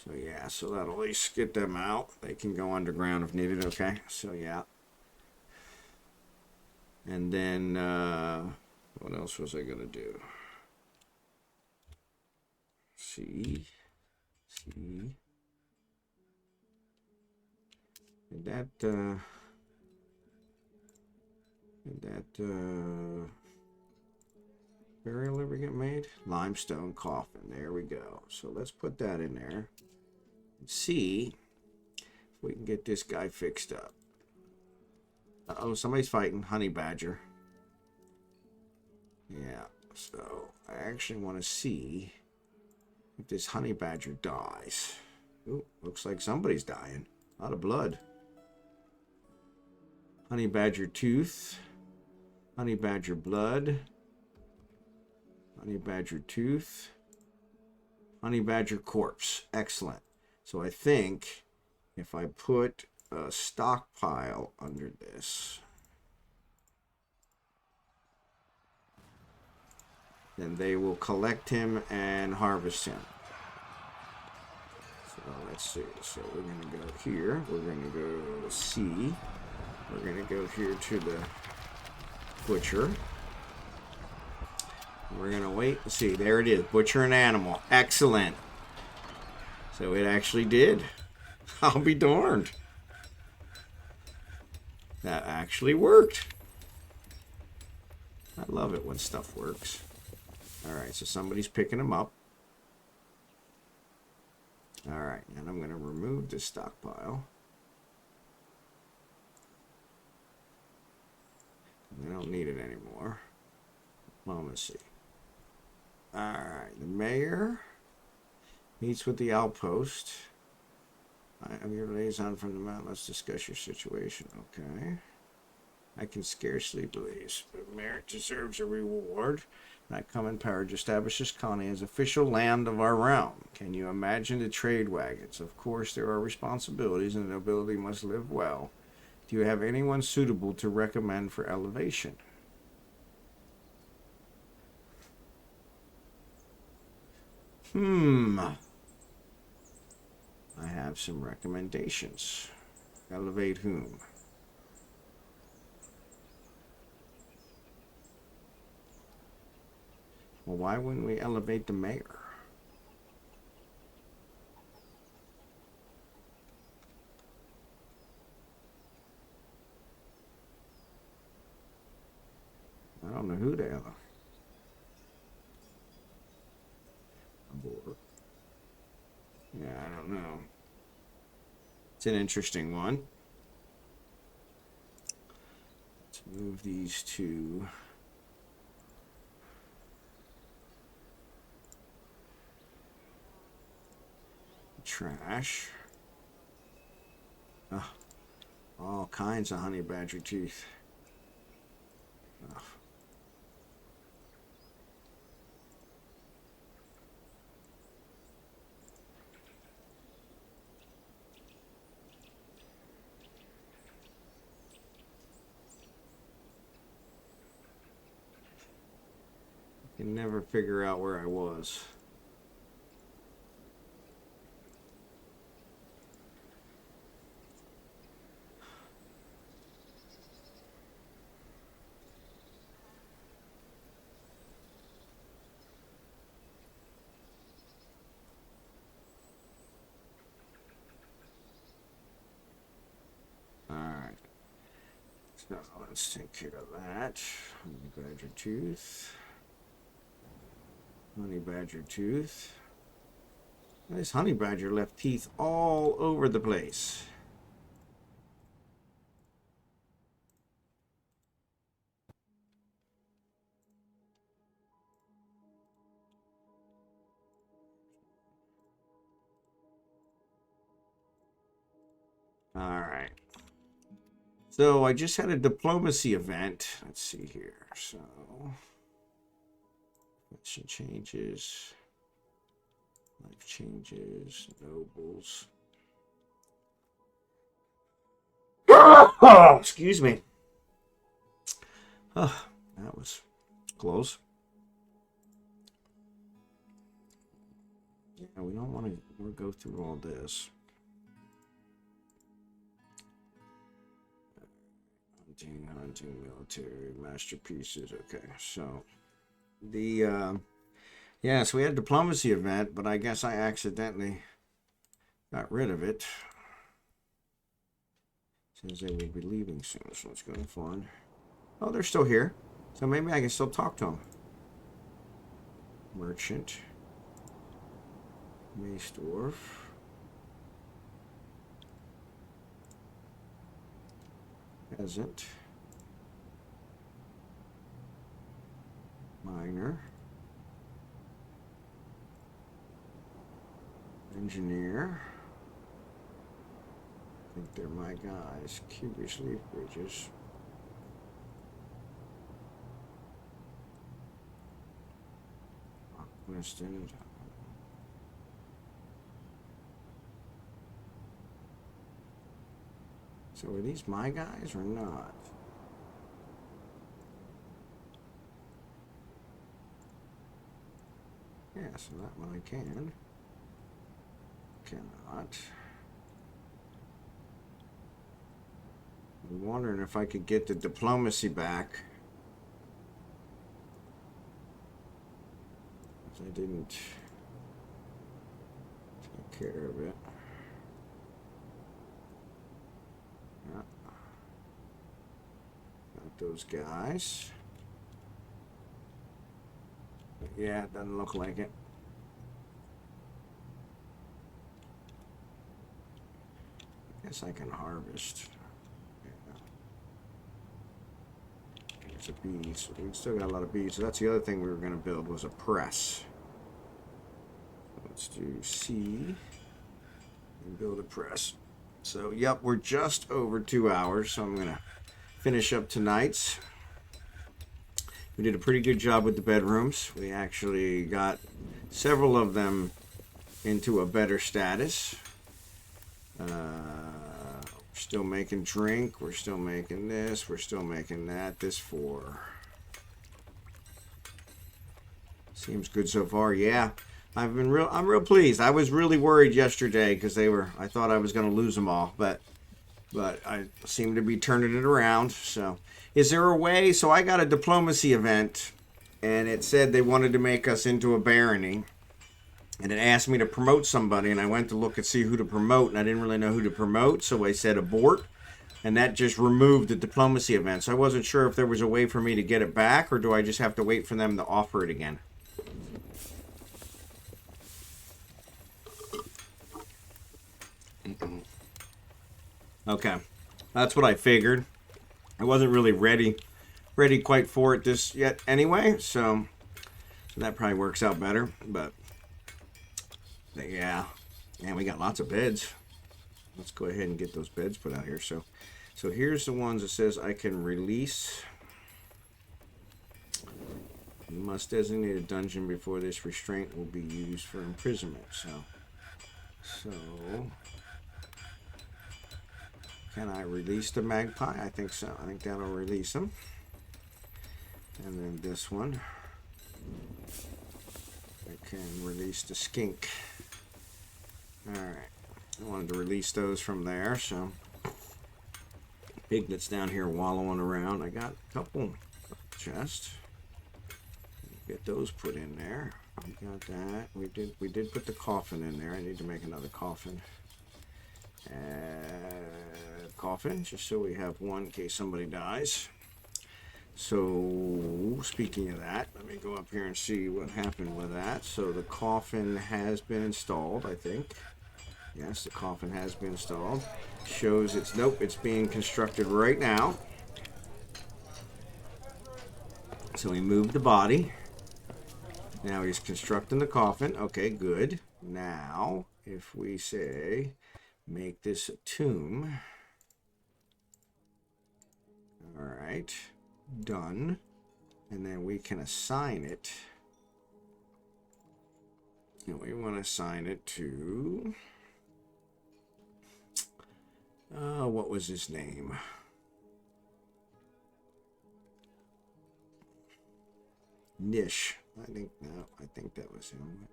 So yeah, so that'll at least get them out. They can go underground if needed. Okay, so yeah. And then, what else was I going to do? See. Did that burial ever get made? Limestone coffin. There we go. So let's put that in there. And see if we can get this guy fixed up. Uh-oh, somebody's fighting. Honey badger. Yeah, so I actually want to see if this honey badger dies. Ooh, looks like somebody's dying. A lot of blood. Honey badger tooth. Honey badger blood. Honey badger tooth. Honey badger corpse. Excellent. So I think if I put a stockpile under this, then they will collect him and harvest him. So let's see. So we're going to go here. We're going to go C. We're going to go here to the butcher. We're going to wait. See, there it is. Butcher an animal. Excellent. So it actually did. I'll be darned. That actually worked. I love it when stuff works. Alright, so somebody's picking them up. Alright, and I'm going to remove this stockpile. I don't need it anymore. Diplomacy. Alright, the mayor meets with the outpost. I am your liaison from the mountain. Let's discuss your situation. Okay. I can scarcely believe the mayor deserves a reward. That come in power to establish this colony as official land of our realm. Can you imagine the trade wagons? Of course, there are responsibilities, and the nobility must live well. Do you have anyone suitable to recommend for elevation? I have some recommendations. Elevate whom? Well, why wouldn't we elevate the mayor? I don't know who they are. Yeah, I don't know. It's an interesting one. Let's move these two. Trash. Oh, all kinds of honey badger teeth. Oh. I can never figure out where I was. Alright. So let's take care of that. Honey badger tooth. Honey badger tooth. This honey badger left teeth all over the place. All right. So I just had a diplomacy event. Let's see here. So, mission changes. Life changes. Nobles. Oh, excuse me. Oh, that was close. Yeah, we don't want to go through all this. Hunting, military, masterpieces. Okay, so the yeah, so we had a diplomacy event, but I guess I accidentally got rid of it. Says they will be leaving soon, so let's go to fun. Oh, they're still here, so maybe I can still talk to them. Merchant, Mace Dwarf. Peasant, miner, engineer. I think they're my guys. Curious leaf bridges. Winston. So are these my guys or not? Yeah, so that one I can. Cannot. I'm wondering if I could get the diplomacy back. I didn't take care of it. Yeah. Got those guys. But yeah, it doesn't look like it. I guess I can harvest. Yeah. There's a bee, so we still got a lot of bees. So that's the other thing we were going to build was a press. Let's do C and build a press. So, yep, we're just over 2 hours, so I'm going to finish up tonight's. We did a pretty good job with the bedrooms. We actually got several of them into a better status. Still making drink. We're still making this. We're still making that. This 4. Seems good so far. Yeah. I'm real pleased. I was really worried yesterday because I thought I was going to lose them all, but I seem to be turning it around. So, is there a way? So I got a diplomacy event, and it said they wanted to make us into a barony, and it asked me to promote somebody, and I went to look and see who to promote, and I didn't really know who to promote, so I said abort, and that just removed the diplomacy event. So I wasn't sure if there was a way for me to get it back, or do I just have to wait for them to offer it again? Okay, that's what I figured. I wasn't really ready quite for it this yet anyway, so that probably works out better. But yeah, man, we got lots of beds. Let's go ahead and get those beds put out here. So here's the ones that says I can release. You must designate a dungeon before this restraint will be used for imprisonment. So. Can I release the magpie? I think so. I think that'll release them. And then this one. I can release the skink. Alright. I wanted to release those from there, so. Piglets down here wallowing around. I got a couple chests. Get those put in there. We got that. We did put the coffin in there. I need to make another coffin. Coffin, just so we have one in case somebody dies. So, speaking of that, let me go up here and see what happened with that. So, the coffin has been installed, I think. Yes, the coffin has been installed. Shows it's, nope, it's being constructed right now. So, we moved the body. Now he's constructing the coffin. Okay, good. Now, if we say, make this a tomb. All right. Done. And then we can assign it. And we want to assign it to... what was his name? Nish. I think that was him.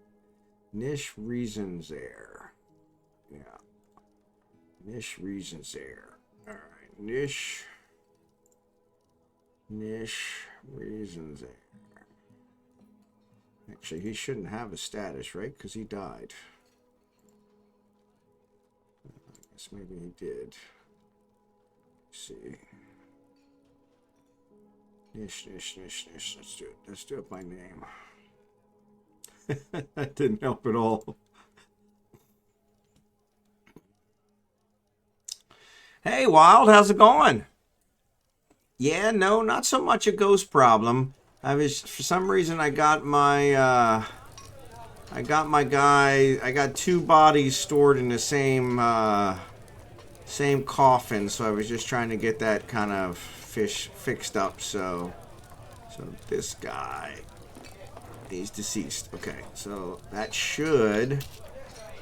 Nish Reasons Air. Yeah. Nish Reasons Air. All right. Nish Reasons Air. Actually, he shouldn't have a status, right? Because he died. I guess maybe he did. Let's see. Nish. Let's do it. Let's do it by name. That didn't help at all. Hey, Wild, how's it going? Yeah, no, not so much a ghost problem. For some reason, I got my two bodies stored in the same coffin, so I was just trying to get that kind of fixed up. So this guy, he's deceased. Okay, so that should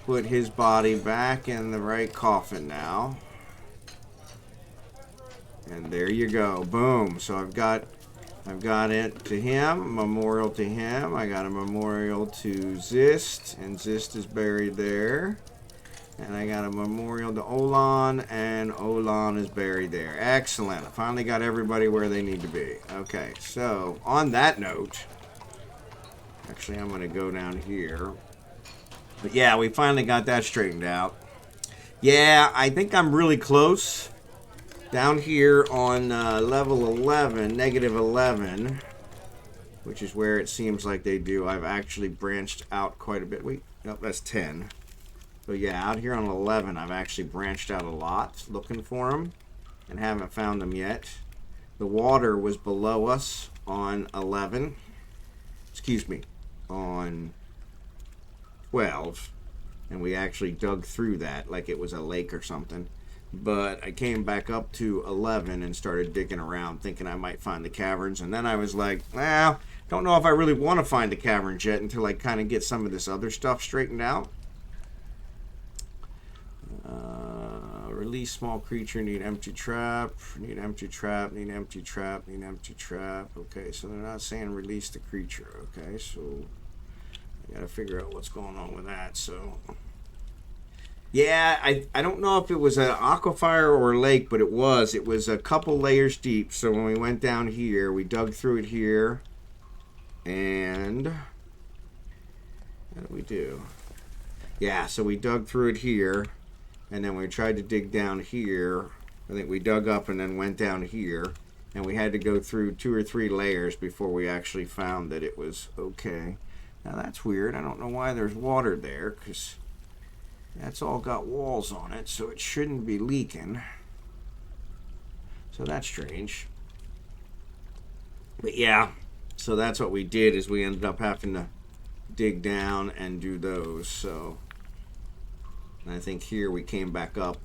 put his body back in the right coffin now. And there you go. Boom. So I've got it to him, memorial to him. I got a memorial to Zist, and Zist is buried there. And I got a memorial to Olan, and Olan is buried there. Excellent. I finally got everybody where they need to be. Okay, so on that note, actually I'm going to go down here. But yeah, we finally got that straightened out. Yeah, I think I'm really close. Down here on level 11, negative 11, which is where it seems like they do. I've actually branched out quite a bit. Wait, nope, that's 10. So yeah, out here on 11, I've actually branched out a lot looking for them and haven't found them yet. The water was below us on 11. Excuse me, on 12. And we actually dug through that like it was a lake or something. But I came back up to 11 and started digging around thinking I might find the caverns. And then I was like, well, don't know if I really want to find the caverns yet until I kind of get some of this other stuff straightened out. Release small creature, need empty trap, need empty trap, need empty trap, need empty trap. Okay, so they're not saying release the creature. Okay, so I got to figure out what's going on with that. So... yeah, I don't know if it was an aquifer or a lake, but it was a couple layers deep. So when we went down here, we dug through it here. And what did we do? Yeah, so we dug through it here. And then we tried to dig down here. I think we dug up and then went down here. And we had to go through 2 or 3 layers before we actually found that it was okay. Now that's weird. I don't know why there's water there, because... that's all got walls on it, so it shouldn't be leaking. So that's strange. But yeah, so that's what we did, is we ended up having to dig down and do those. So, and I think here we came back up.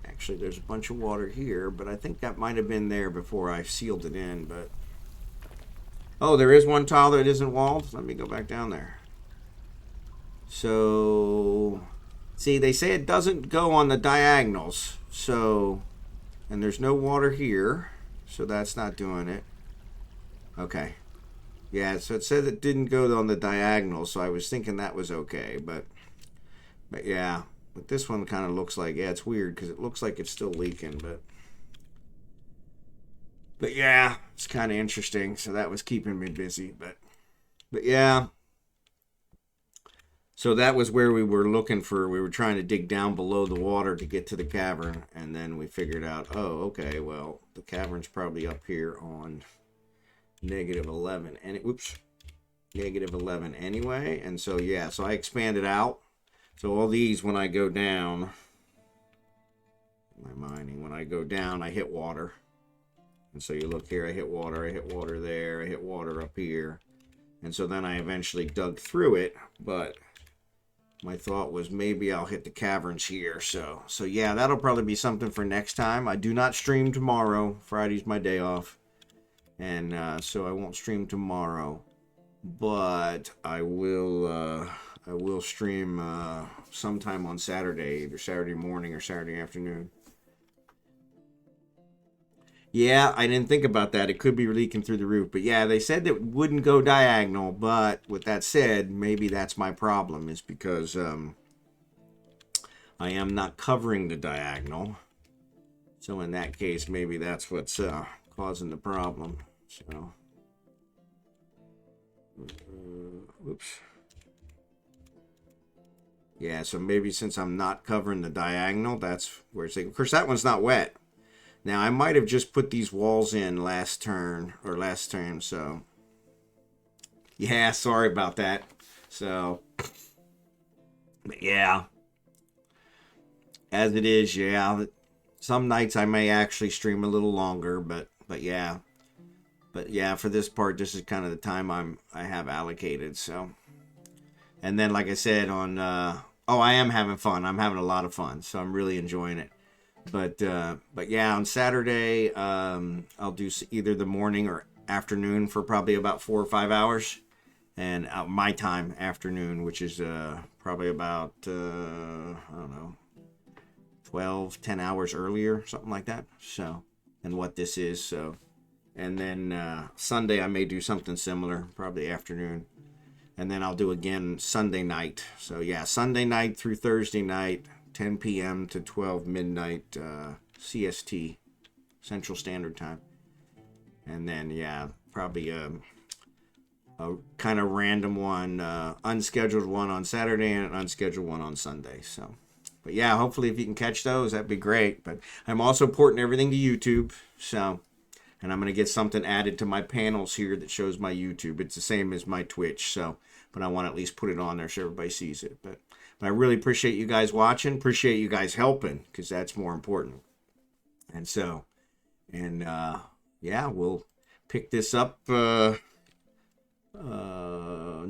Actually, there's a bunch of water here, but I think that might have been there before I sealed it in. But oh, there is one tile that isn't walled. Let me go back down there. So, see, they say it doesn't go on the diagonals. So, and there's no water here. So that's not doing it. Okay. Yeah, so it said it didn't go on the diagonal. So I was thinking that was okay. But yeah. But this one kind of looks like, yeah, it's weird because it looks like it's still leaking. But yeah, it's kind of interesting. So that was keeping me busy. But yeah. So that was where we were looking for. We were trying to dig down below the water to get to the cavern, and then we figured out, oh, okay, well, the cavern's probably up here on -11, and whoops, -11 anyway. And so yeah, so I expanded out. So all these, when I go down, my mining, when I go down, I hit water. And so you look here, I hit water there, I hit water up here. And so then I eventually dug through it, but my thought was maybe I'll hit the caverns here. So yeah, that'll probably be something for next time. I do not stream tomorrow. Friday's my day off. And so I won't stream tomorrow. But I will stream sometime on Saturday, either Saturday morning or Saturday afternoon. Yeah, I didn't think about that. It could be leaking through the roof. But yeah, they said that it wouldn't go diagonal. But with that said, maybe that's my problem, is because I am not covering the diagonal. So in that case, maybe that's what's causing the problem. So, oops. Yeah, so maybe since I'm not covering the diagonal, that's where it's like, of course, that one's not wet. Now, I might have just put these walls in last turn, so yeah, sorry about that. So, but yeah, as it is, yeah, some nights I may actually stream a little longer, but yeah, for this part, this is kind of the time I have allocated. So, and then like I said on, I am having fun. I'm having a lot of fun, so I'm really enjoying it. But yeah, on Saturday, I'll do either the morning or afternoon for probably about 4 or 5 hours, and my time afternoon, which is probably about I don't know, 10 hours earlier, something like that. So, and what this is. So, and then Sunday I may do something similar, probably afternoon, and then I'll do again Sunday night. So yeah, Sunday night through Thursday night. 10 p.m. to 12 midnight CST, Central Standard Time. And then, yeah, probably a kind of random one, unscheduled one on Saturday and an unscheduled one on Sunday. So, but yeah, hopefully if you can catch those, that'd be great. But I'm also porting everything to YouTube. So, and I'm going to get something added to my panels here that shows my YouTube. It's the same as my Twitch. So, but I want to at least put it on there so everybody sees it. But I really appreciate you guys watching. Appreciate you guys helping, because that's more important. And so, and yeah, we'll pick this up no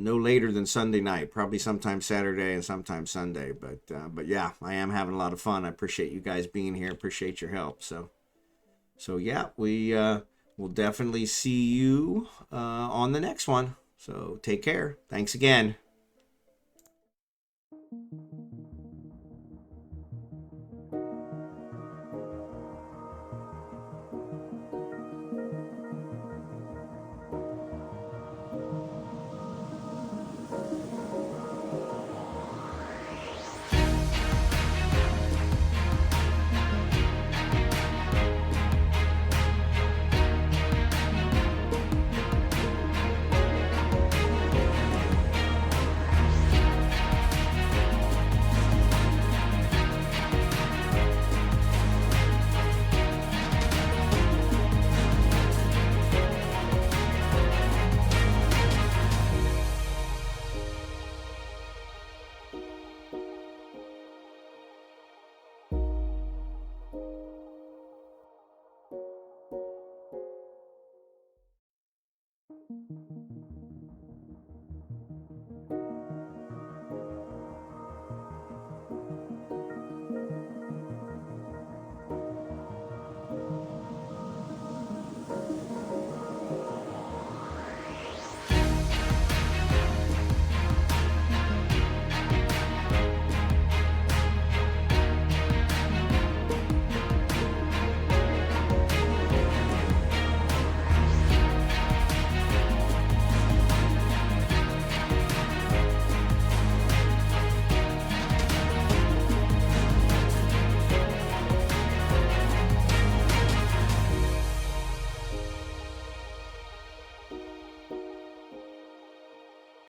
later than Sunday night. Probably sometime Saturday and sometime Sunday. But yeah, I am having a lot of fun. I appreciate you guys being here. Appreciate your help. So yeah, we will definitely see you on the next one. So take care. Thanks again.